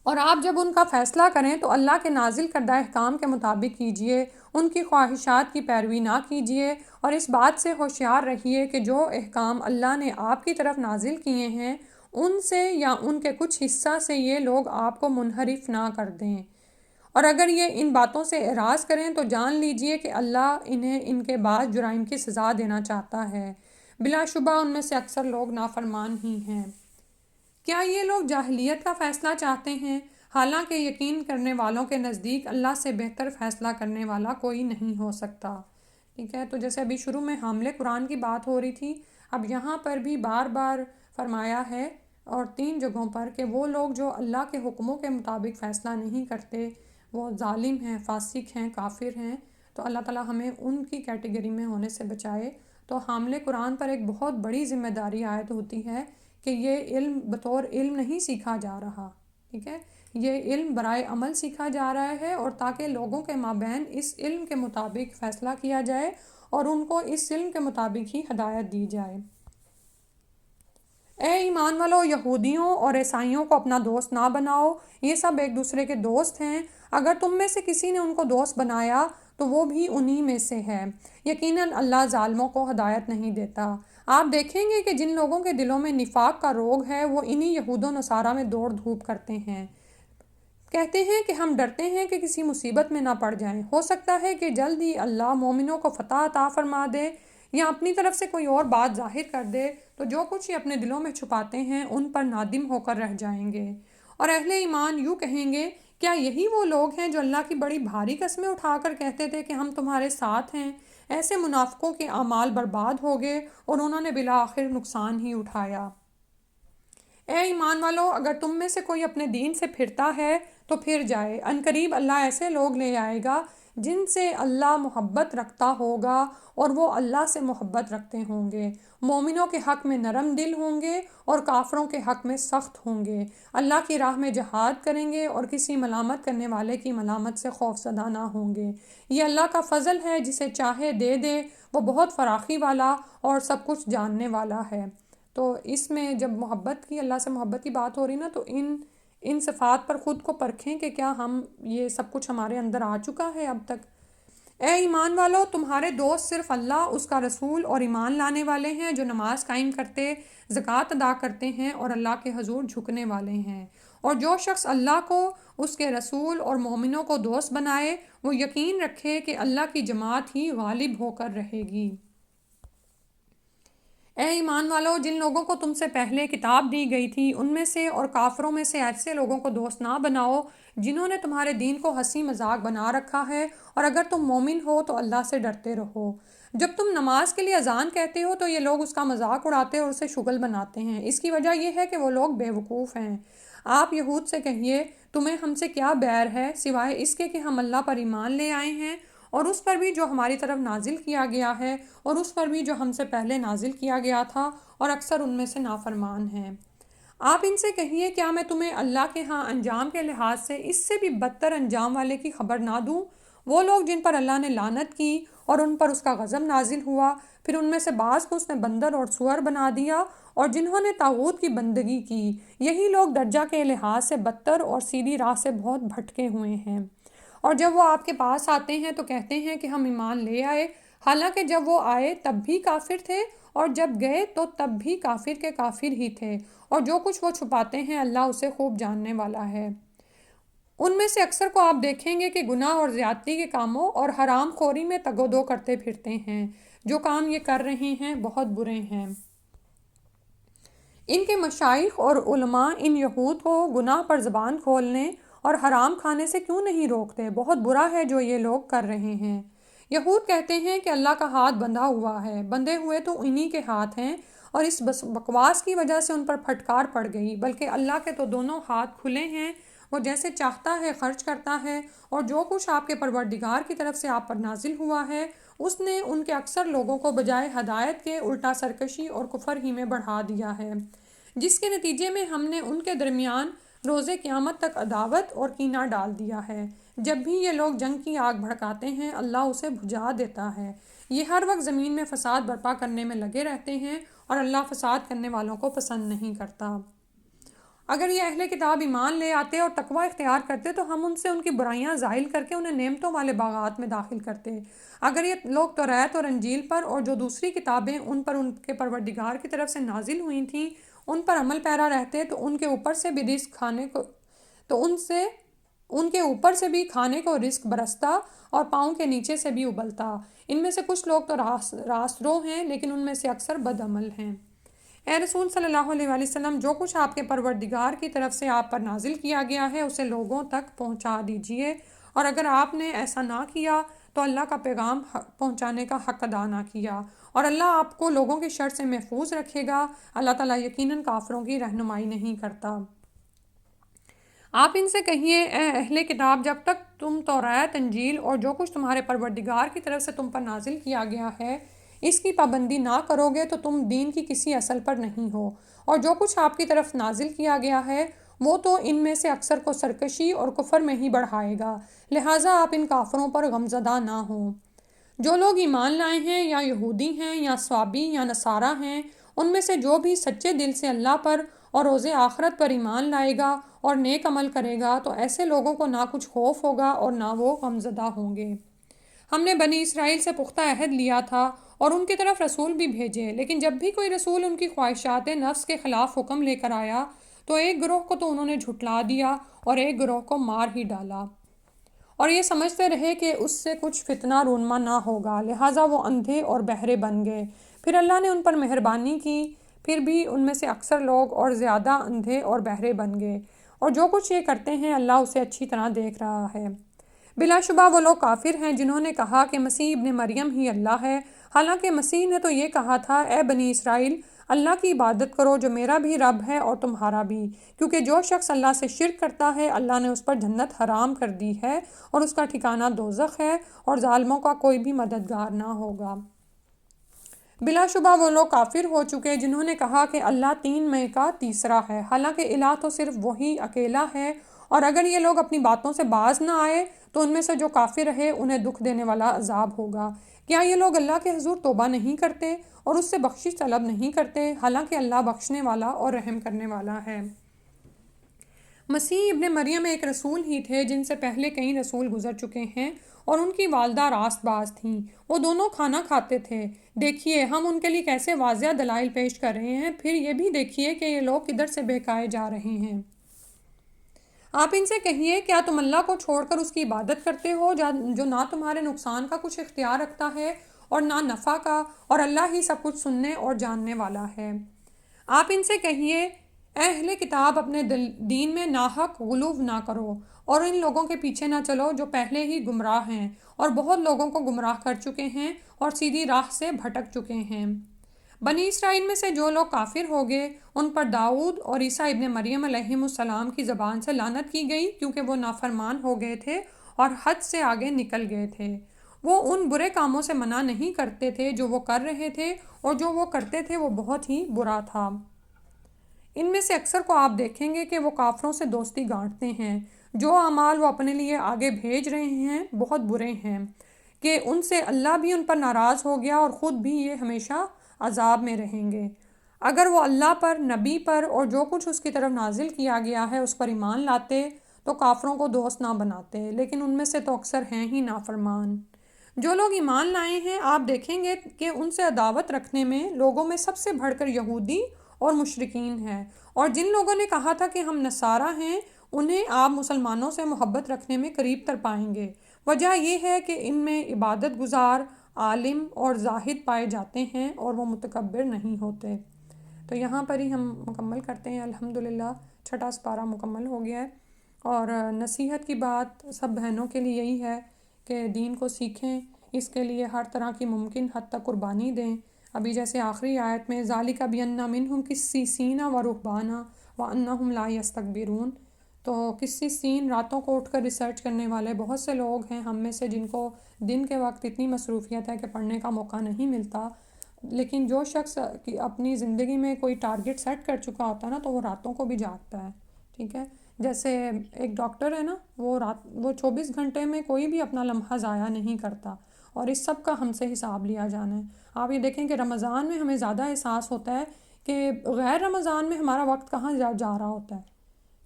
A: اور آپ جب ان کا فیصلہ کریں تو اللہ کے نازل کردہ احکام کے مطابق کیجیے، ان کی خواہشات کی پیروی نہ کیجیے، اور اس بات سے ہوشیار رہیے کہ جو احکام اللہ نے آپ کی طرف نازل کیے ہیں ان سے یا ان کے کچھ حصہ سے یہ لوگ آپ کو منحرف نہ کر دیں، اور اگر یہ ان باتوں سے اعراض کریں تو جان لیجیے کہ اللہ انہیں ان کے بعد جرائم کی سزا دینا چاہتا ہے۔ بلا شبہ ان میں سے اکثر لوگ نافرمان ہی ہیں۔ کیا یہ لوگ جاہلیت کا فیصلہ چاہتے ہیں؟ حالانکہ یقین کرنے والوں کے نزدیک اللہ سے بہتر فیصلہ کرنے والا کوئی نہیں ہو سکتا۔ ٹھیک ہے، تو جیسے ابھی شروع میں حامل قرآن کی بات ہو رہی تھی، اب یہاں پر بھی بار بار فرمایا ہے اور 3 جگہوں پر کہ وہ لوگ جو اللہ کے حکموں کے مطابق فیصلہ نہیں کرتے وہ ظالم ہیں، فاسق ہیں، کافر ہیں، تو اللہ تعالیٰ ہمیں ان کی کیٹیگری میں ہونے سے بچائے۔ تو حامل قرآن پر ایک بہت بڑی ذمہ داری عائد ہوتی ہے کہ یہ علم بطور علم نہیں سیکھا جا رہا، ٹھیک ہے، یہ علم برائے عمل سیکھا جا رہا ہے، اور تاکہ لوگوں کے مابین اس علم کے مطابق فیصلہ کیا جائے اور ان کو اس علم کے مطابق ہی ہدایت دی جائے۔ اے ایمان والو، یہودیوں اور عیسائیوں کو اپنا دوست نہ بناؤ، یہ سب ایک دوسرے کے دوست ہیں۔ اگر تم میں سے کسی نے ان کو دوست بنایا تو وہ بھی انہی میں سے ہے۔ یقیناً اللہ ظالموں کو ہدایت نہیں دیتا۔ آپ دیکھیں گے کہ جن لوگوں کے دلوں میں نفاق کا روگ ہے وہ انہی یہود و نصارہ میں دوڑ دھوپ کرتے ہیں، کہتے ہیں کہ ہم ڈرتے ہیں کہ کسی مصیبت میں نہ پڑ جائیں۔ ہو سکتا ہے کہ جلد ہی اللہ مومنوں کو فتح عطا فرما دے یا اپنی طرف سے کوئی اور بات ظاہر کر دے، تو جو کچھ یہ اپنے دلوں میں چھپاتے ہیں ان پر نادم ہو کر رہ جائیں گے۔ اور اہل ایمان یوں کہیں گے، کیا یہی وہ لوگ ہیں جو اللہ کی بڑی بھاری قسمیں اٹھا کر کہتے تھے کہ ہم تمہارے ساتھ ہیں؟ ایسے منافقوں کے اعمال برباد ہو گئے اور انہوں نے بالآخر نقصان ہی اٹھایا۔ اے ایمان والو، اگر تم میں سے کوئی اپنے دین سے پھرتا ہے تو پھر جائے، عنقریب اللہ ایسے لوگ لے آئے گا جن سے اللہ محبت رکھتا ہوگا اور وہ اللہ سے محبت رکھتے ہوں گے، مومنوں کے حق میں نرم دل ہوں گے اور کافروں کے حق میں سخت ہوں گے، اللہ کی راہ میں جہاد کریں گے اور کسی ملامت کرنے والے کی ملامت سے خوف زدہ نہ ہوں گے۔ یہ اللہ کا فضل ہے، جسے چاہے دے دے، وہ بہت فراخی والا اور سب کچھ جاننے والا ہے۔ تو اس میں جب محبت کی، اللہ سے محبت کی بات ہو رہی نا، تو ان صفات پر خود کو پرکھیں کہ کیا ہم یہ سب کچھ ہمارے اندر آ چکا ہے اب تک۔ اے ایمان والو، تمہارے دوست صرف اللہ، اس کا رسول اور ایمان لانے والے ہیں جو نماز قائم کرتے، زکوٰۃ ادا کرتے ہیں اور اللہ کے حضور جھکنے والے ہیں۔ اور جو شخص اللہ کو، اس کے رسول اور مومنوں کو دوست بنائے، وہ یقین رکھے کہ اللہ کی جماعت ہی غالب ہو کر رہے گی۔ اے ایمان والو، جن لوگوں کو تم سے پہلے کتاب دی گئی تھی ان میں سے اور کافروں میں سے ایسے لوگوں کو دوست نہ بناؤ جنہوں نے تمہارے دین کو ہنسی مذاق بنا رکھا ہے، اور اگر تم مومن ہو تو اللہ سے ڈرتے رہو۔ جب تم نماز کے لیے اذان کہتے ہو تو یہ لوگ اس کا مذاق اڑاتے اور اسے شغل بناتے ہیں۔ اس کی وجہ یہ ہے کہ وہ لوگ بے وقوف ہیں۔ آپ یہود سے کہیے، تمہیں ہم سے کیا بیر ہے سوائے اس کے کہ ہم اللہ پر ایمان لے آئے ہیں اور اس پر بھی جو ہماری طرف نازل کیا گیا ہے اور اس پر بھی جو ہم سے پہلے نازل کیا گیا تھا، اور اکثر ان میں سے نافرمان ہیں۔ آپ ان سے کہیے، کیا میں تمہیں اللہ کے ہاں انجام کے لحاظ سے اس سے بھی بدتر انجام والے کی خبر نہ دوں؟ وہ لوگ جن پر اللہ نے لعنت کی اور ان پر اس کا غضب نازل ہوا، پھر ان میں سے بعض کو اس نے بندر اور سور بنا دیا، اور جنہوں نے طاغوت کی بندگی کی، یہی لوگ درجہ کے لحاظ سے بدتر اور سیدھی راہ سے بہت بھٹکے ہوئے ہیں۔ اور جب وہ آپ کے پاس آتے ہیں تو کہتے ہیں کہ ہم ایمان لے آئے، حالانکہ جب وہ آئے تب بھی کافر تھے، اور جب گئے تو تب بھی کافر کے کافر ہی تھے، اور جو کچھ وہ چھپاتے ہیں اللہ اسے خوب جاننے والا ہے۔ ان میں سے اکثر کو آپ دیکھیں گے کہ گناہ اور زیادتی کے کاموں اور حرام خوری میں تگ و دو کرتے پھرتے ہیں۔ جو کام یہ کر رہے ہیں بہت برے ہیں۔ ان کے مشائخ اور علماء ان یہود کو گناہ پر زبان کھولنے اور حرام کھانے سے کیوں نہیں روکتے؟ بہت برا ہے جو یہ لوگ کر رہے ہیں۔ یہود کہتے ہیں کہ اللہ کا ہاتھ بندھا ہوا ہے، بندھے ہوئے تو انہی کے ہاتھ ہیں، اور اس بکواس کی وجہ سے ان پر پھٹکار پڑ گئی، بلکہ اللہ کے تو دونوں ہاتھ کھلے ہیں، وہ جیسے چاہتا ہے خرچ کرتا ہے، اور جو کچھ آپ کے پروردگار کی طرف سے آپ پر نازل ہوا ہے اس نے ان کے اکثر لوگوں کو بجائے ہدایت کے الٹا سرکشی اور کفر ہی میں بڑھا دیا ہے، جس کے نتیجے میں ہم نے ان کے درمیان روز قیامت تک عداوت اور کینہ ڈال دیا ہے۔ جب بھی یہ لوگ جنگ کی آگ بھڑکاتے ہیں اللہ اسے بجھا دیتا ہے۔ یہ ہر وقت زمین میں فساد برپا کرنے میں لگے رہتے ہیں اور اللہ فساد کرنے والوں کو پسند نہیں کرتا۔ اگر یہ اہل کتاب ایمان لے آتے اور تقوی اختیار کرتے تو ہم ان سے ان کی برائیاں زائل کر کے انہیں نعمتوں والے باغات میں داخل کرتے۔ اگر یہ لوگ توریت اور انجیل پر اور جو دوسری کتابیں ان پر ان کے پروردگار کی طرف سے نازل ہوئی تھیں ان پر عمل پیرا رہتے تو ان کے اوپر سے بھی رزق کھانے کو کھانے کو رزق برستا اور پاؤں کے نیچے سے بھی ابلتا۔ ان میں سے کچھ لوگ تو راست رو ہیں لیکن ان میں سے اکثر بد عمل ہیں۔ اے رسول صلی اللہ علیہ وآلہ وسلم، جو کچھ آپ کے پروردگار کی طرف سے آپ پر نازل کیا گیا ہے اسے لوگوں تک پہنچا دیجئے، اور اگر آپ نے ایسا نہ کیا تو اللہ کا پیغام پہنچانے کا حق ادا نہ کیا، اور اللہ آپ کو لوگوں کے شر سے محفوظ رکھے گا۔ اللہ تعالیٰ یقیناً کافروں کی رہنمائی نہیں کرتا۔ آپ ان سے کہیے، اے اہل کتاب، جب تک تم توریت، انجیل اور جو کچھ تمہارے پروردگار کی طرف سے تم پر نازل کیا گیا ہے اس کی پابندی نہ کرو گے تو تم دین کی کسی اصل پر نہیں ہو، اور جو کچھ آپ کی طرف نازل کیا گیا ہے وہ تو ان میں سے اکثر کو سرکشی اور کفر میں ہی بڑھائے گا، لہٰذا آپ ان کافروں پر غمزدہ نہ ہوں۔ جو لوگ ایمان لائے ہیں یا یہودی ہیں یا صابی یا نصارہ ہیں، ان میں سے جو بھی سچے دل سے اللہ پر اور روز آخرت پر ایمان لائے گا اور نیک عمل کرے گا تو ایسے لوگوں کو نہ کچھ خوف ہوگا اور نہ وہ غمزدہ ہوں گے۔ ہم نے بنی اسرائیل سے پختہ عہد لیا تھا اور ان کی طرف رسول بھی بھیجے، لیکن جب بھی کوئی رسول ان کی خواہشات نفس کے خلاف حکم لے کر آیا تو ایک گروہ کو تو انہوں نے جھٹلا دیا اور ایک گروہ کو مار ہی ڈالا، اور یہ سمجھتے رہے کہ اس سے کچھ فتنہ رونما نہ ہوگا، لہٰذا وہ اندھے اور بہرے بن گئے۔ پھر اللہ نے ان پر مہربانی کی، پھر بھی ان میں سے اکثر لوگ اور زیادہ اندھے اور بہرے بن گئے، اور جو کچھ یہ کرتے ہیں اللہ اسے اچھی طرح دیکھ رہا ہے۔ بلا شبہ وہ لوگ کافر ہیں جنہوں نے کہا کہ مسیح ابن مریم ہی اللہ ہے، حالانکہ مسیح نے تو یہ کہا تھا، اے بنی اسرائیل، اللہ کی عبادت کرو جو میرا بھی رب ہے اور تمہارا بھی، کیونکہ جو شخص اللہ سے شرک کرتا ہے اللہ نے اس پر جنت حرام کر دی ہے اور اس کا ٹھکانہ دوزخ ہے، اور ظالموں کا کوئی بھی مددگار نہ ہوگا۔ بلا شبہ وہ لوگ کافر ہو چکے جنہوں نے کہا کہ اللہ تین میں کا تیسرا ہے، حالانکہ الہ تو صرف وہی اکیلا ہے، اور اگر یہ لوگ اپنی باتوں سے باز نہ آئے تو ان میں سے جو کافر رہے انہیں دکھ دینے والا عذاب ہوگا۔ کیا یہ لوگ اللہ کے حضور توبہ نہیں کرتے اور اس سے بخشش طلب نہیں کرتے، حالانکہ اللہ بخشنے والا اور رحم کرنے والا ہے۔ مسیح ابن مریم ایک رسول ہی تھے جن سے پہلے کئی رسول گزر چکے ہیں، اور ان کی والدہ راست باز تھیں، وہ دونوں کھانا کھاتے تھے۔ دیکھیے ہم ان کے لیے کیسے واضح دلائل پیش کر رہے ہیں، پھر یہ بھی دیکھیے کہ یہ لوگ کدھر سے بہکائے جا رہے ہیں۔ آپ ان سے کہیے، کیا تم اللہ کو چھوڑ کر اس کی عبادت کرتے ہو جو نہ تمہارے نقصان کا کچھ اختیار رکھتا ہے اور نہ نفع کا، اور اللہ ہی سب کچھ سننے اور جاننے والا ہے۔ آپ ان سے کہیے، اے اہل کتاب، اپنے دین میں ناحق غلو نہ کرو اور ان لوگوں کے پیچھے نہ چلو جو پہلے ہی گمراہ ہیں اور بہت لوگوں کو گمراہ کر چکے ہیں اور سیدھی راہ سے بھٹک چکے ہیں۔ بنی اسرائیل میں سے جو لوگ کافر ہو گئے ان پر داؤد اور عیسیٰ ابن مریم علیہم السلام کی زبان سے لعنت کی گئی، کیونکہ وہ نافرمان ہو گئے تھے اور حد سے آگے نکل گئے تھے۔ وہ ان برے کاموں سے منع نہیں کرتے تھے جو وہ کر رہے تھے، اور جو وہ کرتے تھے وہ بہت ہی برا تھا۔ ان میں سے اکثر کو آپ دیکھیں گے کہ وہ کافروں سے دوستی گانٹتے ہیں۔ جو اعمال وہ اپنے لیے آگے بھیج رہے ہیں بہت برے ہیں کہ ان سے اللہ بھی ان پر ناراض ہو گیا اور خود بھی یہ ہمیشہ عذاب میں رہیں گے۔ اگر وہ اللہ پر، نبی پر اور جو کچھ اس کی طرف نازل کیا گیا ہے اس پر ایمان لاتے تو کافروں کو دوست نہ بناتے، لیکن ان میں سے تو اکثر ہیں ہی نافرمان۔ جو لوگ ایمان لائے ہیں آپ دیکھیں گے کہ ان سے عداوت رکھنے میں لوگوں میں سب سے بڑھ کر یہودی اور مشرکین ہیں، اور جن لوگوں نے کہا تھا کہ ہم نصارہ ہیں انہیں آپ مسلمانوں سے محبت رکھنے میں قریب تر پائیں گے۔ وجہ یہ ہے کہ ان میں عبادت گزار، عالم اور زاہد پائے جاتے ہیں اور وہ متکبر نہیں ہوتے۔ تو یہاں پر ہی ہم مکمل کرتے ہیں۔ الحمدللہ 6واں سپارہ مکمل ہو گیا ہے، اور نصیحت کی بات سب بہنوں کے لیے یہی ہے کہ دین کو سیکھیں، اس کے لیے ہر طرح کی ممکن حد تک قربانی دیں، ابھی جیسے آخری آیت میں ذالک بأن منہم قسیسین و رہبانا وانہم لا یستکبرون، تو قسیسین راتوں کو اٹھ کر ریسرچ کرنے والے بہت سے لوگ ہیں ہم میں سے جن کو دن کے وقت اتنی مصروفیت ہے کہ پڑھنے کا موقع نہیں ملتا، لیکن جو شخص اپنی زندگی میں کوئی ٹارگٹ سیٹ کر چکا ہوتا ہے نا تو وہ راتوں کو بھی جاگتا ہے، ٹھیک ہے۔ جیسے ایک ڈاکٹر ہے نا، وہ 24 گھنٹے میں کوئی بھی اپنا لمحہ ضائع نہیں کرتا، اور اس سب کا ہم سے حساب لیا جانا ہے۔ آپ یہ دیکھیں کہ رمضان میں ہمیں زیادہ احساس ہوتا ہے کہ غیر رمضان میں ہمارا وقت کہاں جا رہا ہوتا ہے،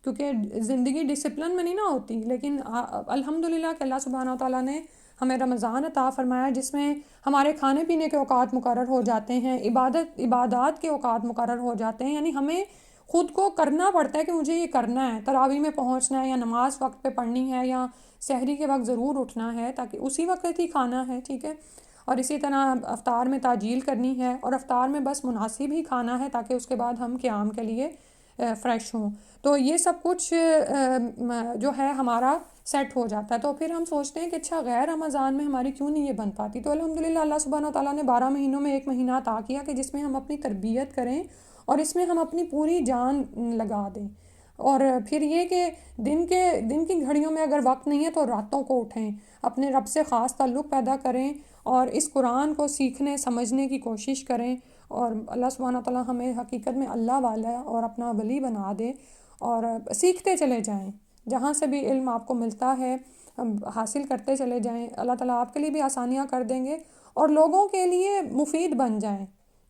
A: کیونکہ زندگی ڈسپلن میں نہیں نہ ہوتی، لیکن الحمدللہ کہ اللہ سبحانہ و تعالیٰ نے ہمیں رمضان عطا فرمایا جس میں ہمارے کھانے پینے کے اوقات مقرر ہو جاتے ہیں، عبادات کے اوقات مقرر ہو جاتے ہیں، یعنی ہمیں خود کو کرنا پڑتا ہے کہ مجھے یہ کرنا ہے، تراویح میں پہنچنا ہے یا نماز وقت پہ پڑھنی ہے یا سحری کے وقت ضرور اٹھنا ہے تاکہ اسی وقت ہی کھانا ہے، ٹھیک ہے۔ اور اسی طرح افطار میں تعجیل کرنی ہے، اور افطار میں بس مناسب ہی کھانا ہے تاکہ اس کے بعد ہم قیام کے لیے فریش ہوں۔ تو یہ سب کچھ جو ہے ہمارا سیٹ ہو جاتا ہے، تو پھر ہم سوچتے ہیں کہ اچھا غیر رمضان میں ہماری کیوں نہیں یہ بن پاتی، تو الحمدللہ اللہ سبحانہ و تعالیٰ نے 12 مہینوں میں ایک مہینہ عطا کیا کہ جس میں ہم اپنی تربیت کریں اور اس میں ہم اپنی پوری جان لگا دیں، اور پھر یہ کہ دن کی گھڑیوں میں اگر وقت نہیں ہے تو راتوں کو اٹھیں، اپنے رب سے خاص تعلق پیدا کریں اور اس قرآن کو سیکھنے سمجھنے کی کوشش کریں، اور اللہ سبحانہ تعالیٰ ہمیں حقیقت میں اللہ والا اور اپنا ولی بنا دے، اور سیکھتے چلے جائیں، جہاں سے بھی علم آپ کو ملتا ہے حاصل کرتے چلے جائیں، اللہ تعالیٰ آپ کے لیے بھی آسانیاں کر دیں گے اور لوگوں کے لیے مفید بن جائیں،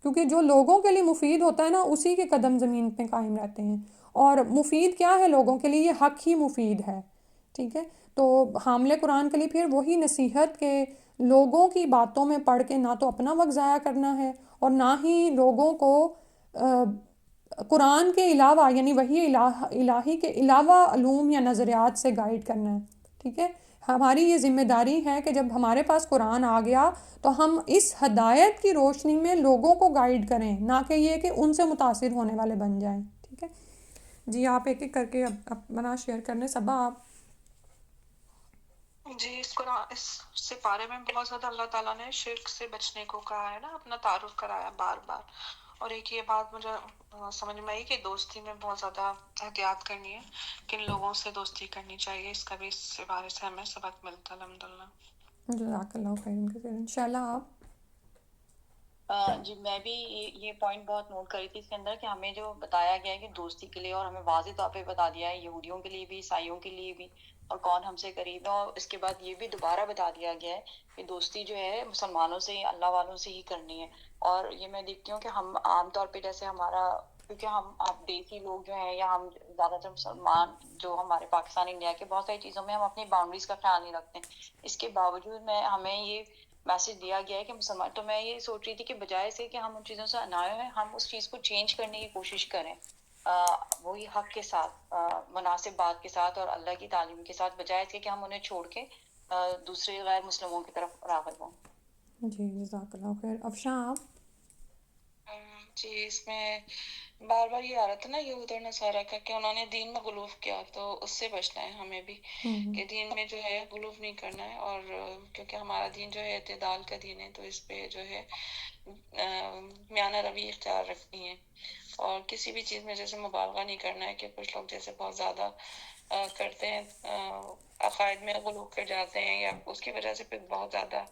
A: کیونکہ جو لوگوں کے لیے مفید ہوتا ہے نا اسی کے قدم زمین پہ قائم رہتے ہیں، اور مفید کیا ہے لوگوں کے لیے، یہ حق ہی مفید ہے، ٹھیک ہے۔ تو حامل قرآن کے لیے پھر وہی نصیحت کہ لوگوں کی باتوں میں پڑھ کے نہ تو اپنا وقت ضائع کرنا ہے اور نہ ہی لوگوں کو قرآن کے علاوہ یعنی وحی الہی کے علاوہ علوم یا نظریات سے گائیڈ کرنا ہے، ٹھیک ہے۔ ہماری یہ ذمہ داری ہے کہ جب ہمارے پاس قرآن آ گیا تو ہم اس ہدایت کی روشنی میں لوگوں کو گائیڈ کریں، نہ کہ یہ کہ ان سے متاثر ہونے والے بن جائیں، ٹھیک ہے۔ جی آپ ایک ایک کر کے اپنا شیئر کرنے صبا آپ۔
D: جی اس سپارے میں بہت زیادہ اللہ تعالیٰ نے شرک سے بچنے کو کہا ہے نا، اپنا تعارف کرایا بار بار، اور ایک یہ بات مجھے سمجھ میں آئی کہ دوستی میں بہت زیادہ احتیاط کرنی ہے، کن لوگوں سے دوستی کرنی چاہیے، اس کا بھی اس سپارے سے ہمیں سبق ملتا ہے الحمدللہ۔
A: جزاک اللہ خیر کثیر، انشاءاللہ آپ۔
E: جی میں بھی یہ پوائنٹ بہت نوٹ کری تھی اس کے اندر کہ ہمیں جو بتایا گیا ہے کہ دوستی کے لیے، اور ہمیں واضح طور پہ بتا دیا ہے یہودیوں کے لیے بھی عیسائیوں کے لیے بھی، اور کون ہم سے قریب ہے، اور اس کے بعد یہ بھی دوبارہ بتا دیا گیا ہے کہ دوستی جو ہے مسلمانوں سے ہی، اللہ والوں سے ہی کرنی ہے۔ اور یہ میں دیکھتی ہوں کہ ہم عام طور پہ جیسے ہمارا، کیونکہ ہم آپ دیسی لوگ جو ہیں یا ہم زیادہ تر مسلمان جو ہمارے پاکستان انڈیا کے بہت ساری چیزوں میں ہم اپنی باؤنڈریز کا خیال نہیں رکھتے ہیں، اس کے باوجود میں ہمیں یہ میسج دیا گیا ہے کہ مسلمان، تو میں یہ سوچ رہی تھی کہ بجائے سے کہ ہم ان چیزوں سے انائے ہیں، ہم اس چیز کو چینج کرنے کی کوشش کریں، وہی حق کے ساتھ، مناسب بات کے ساتھ اور اللہ کی تعلیم کے ساتھ، بجائے اس کے کہ ہم انہیں چھوڑ کے دوسرے غیر مسلموں کی طرف راغب ہوں۔
A: جی جزاک اللہ خیر، افشاں آپ۔
D: جی اس میں بار بار یہ آ رہا تھا نا یہود اور نصارہ کا کہ انہوں نے دین میں غلوف کیا، تو اس سے بچنا ہے ہمیں بھی کہ دین میں جو ہے غلوف نہیں کرنا ہے، اور کیونکہ ہمارا دین جو ہے اعتدال کا دین ہے، تو اس پہ جو ہے میانہ روی اختیار رکھنی ہے، اور کسی بھی چیز میں جیسے مبالغہ نہیں کرنا ہے کہ کچھ لوگ جیسے بہت زیادہ کرتے ہیں، عقائد میں غلو کر جاتے ہیں یا اس کی وجہ سے پھر بہت زیادہ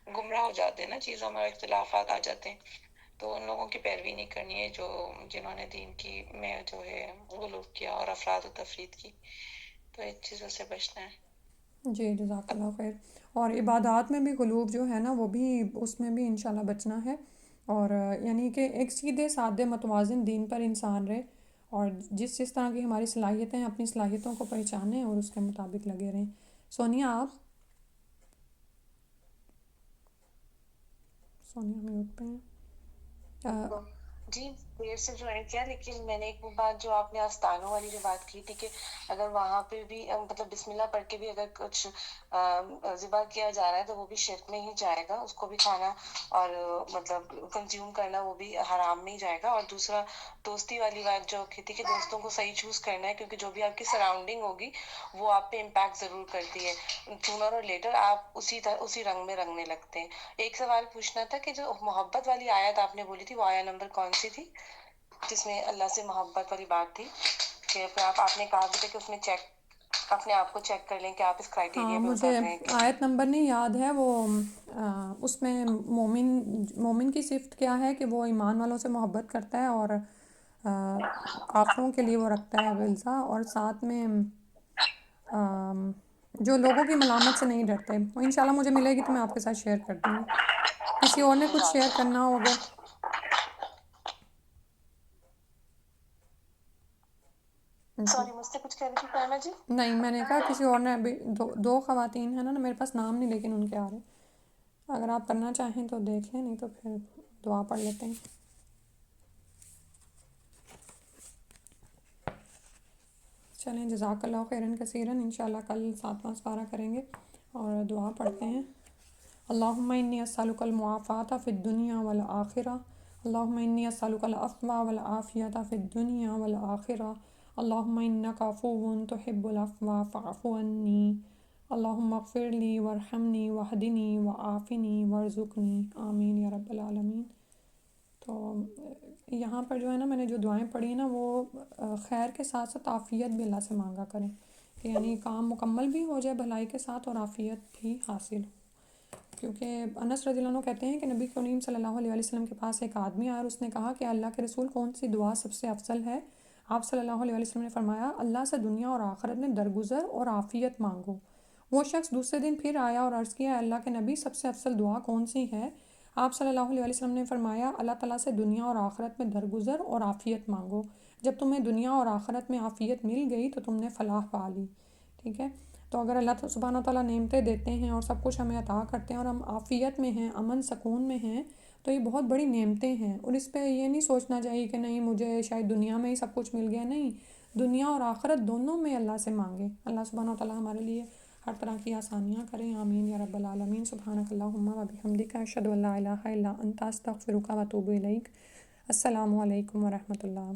D: گمراہ ہو جاتے ہیں نا، چیزوں میں اختلافات آ جاتے ہیں، تو ان لوگوں کی پیروی نہیں کرنی ہے جنہوں نے دین کی میں جو ہے غلو کیا اور افراد و تفرید کی، تو ان چیزوں سے بچنا ہے۔
A: جی جزاک اللہ خیر، اور عبادات میں بھی غلوب جو ہے نا وہ بھی اس میں بھی انشاءاللہ بچنا ہے، اور یعنی کہ ایک سیدھے سادے متوازن دین پر انسان رہے، اور جس طرح کی ہماری صلاحیتیں ہیں اپنی صلاحیتوں کو پہچانیں اور اس کے مطابق لگے رہیں۔ سونیا آپ۔ سونیا میوٹ پہ ہیں۔
D: جی دیر سے جوائن کیا، لیکن میں نے ایک وہ بات جو آپ نے آستانوں والی جو بات کی تھی کہ اگر وہاں پہ بھی مطلب بسم اللہ پڑھ کے بھی اگر کچھ ذبح کیا جا رہا ہے تو وہ بھی شرک میں ہی جائے گا، اس کو بھی کھانا اور مطلب کنزیوم کرنا وہ بھی حرام میں ہی جائے گا۔ اور دوسرا دوستی والی بات جو کی تھی کہ دوستوں کو صحیح چوز کرنا ہے، کیونکہ جو بھی آپ کی سراؤنڈنگ ہوگی وہ آپ پہ امپیکٹ ضرور کرتی ہے، سونر اور لیٹر آپ اسی رنگ میں رنگنے لگتے ہیں۔ ایک سوال پوچھنا تھا کہ جو محبت والی آیت آپ نے بولی تھی وہ آیا نمبر کون سی تھی جس میں اللہ سے محبت والی بات تھی؟ کہ پھر آپ نے کہا بھی تھا کہ اس میں چیک اپنے آپ کو چیک کر لیں کہ آپ اس کرائٹیریا
A: ہاں
D: پہ
A: مجھے
D: اتر رہے ہیں کہ نہیں۔
A: آیت نمبر نہیں یاد ہے، وہ اس میں مومن کی صفت کیا ہے کہ وہ ایمان والوں سے محبت کرتا ہے اور کافروں کے لیے وہ رکھتا ہے غلظہ، اور ساتھ میں جو لوگوں کی ملامت سے نہیں ڈرتے۔ وہ انشاءاللہ مجھے ملے گی تو میں آپ کے ساتھ شیئر کر دوں گی۔ کسی اور نے کچھ شیئر کرنا ہو اگر؟
D: سوری، مجھ سے کچھ کہہ رہی تھی پرنا جی؟
A: نہیں، میں نے کہا کسی اور نے، ابھی دو خواتین ہیں نا، میرے پاس نام نہیں لیکن ان کے آ رہے، اگر آپ کرنا چاہیں تو دیکھ لیں، نہیں تو پھر دعا پڑھ لیتے ہیں۔ چلیں، جزاک اللہ خیرن کثیرن، انشاءاللہ کل 7واں سپارہ کریں گے اور دعا پڑھتے ہیں۔ اللہم انی اسألک المعافاة فی الدنیا والآخرہ، اللہم انی اسألک العفو والعافیۃ فی الدنیا والآخرہ، اللہم انک عفو تحب العفو فاعف عنی، اللہم اغفر لی وارحمنی واہدنی وعافنی وارزقنی، آمین یا رب العالمین۔ تو یہاں پر جو ہے نا، میں نے جو دعائیں پڑھی ہیں نا، وہ خیر کے ساتھ ساتھ عافیت بھی اللہ سے مانگا کریں، کہ یعنی کام مکمل بھی ہو جائے بھلائی کے ساتھ اور عافیت بھی حاصل ہو۔ کیونکہ انس رضی اللہ عنہ کہتے ہیں کہ نبی کریم صلی اللہ علیہ وسلم کے پاس ایک آدمی آیا اور اس نے کہا کہ اللہ کے رسول کون سی دعا سب سے افضل ہے؟ آپ صلی اللہ علیہ وسلم نے فرمایا اللہ سے دنیا اور آخرت میں درگزر اور عافیت مانگو۔ وہ شخص دوسرے دن پھر آیا اور عرض کیا اللہ کے نبی سب سے افضل دعا کون سی ہے؟ آپ صلی اللہ علیہ وسلم نے فرمایا اللہ تعالیٰ سے دنیا اور آخرت میں درگزر اور عافیت مانگو، جب تمہیں دنیا اور آخرت میں عافیت مل گئی تو تم نے فلاح پا لی۔ ٹھیک ہے، تو اگر اللہ سبحانہ و تعالیٰ نعمتیں دیتے ہیں اور سب کچھ ہمیں عطا کرتے ہیں اور ہم عافیت میں ہیں، امن سکون میں ہیں، تو یہ بہت بڑی نعمتیں ہیں، اور اس پہ یہ نہیں سوچنا چاہیے کہ نہیں مجھے شاید دنیا میں ہی سب کچھ مل گیا۔ نہیں، دنیا اور آخرت دونوں میں اللہ سے مانگیں، اللہ سبحانہ و تعالیٰ ہمارے لیے ہر طرح کی آسانیاں کریں، آمین یا رب العالمین۔ سبحانک اللہم و بحمدک، اشہد ان لا الہ الا انت، استغفرک و اتوب الیک۔ السلام علیکم ورحمۃ اللہ۔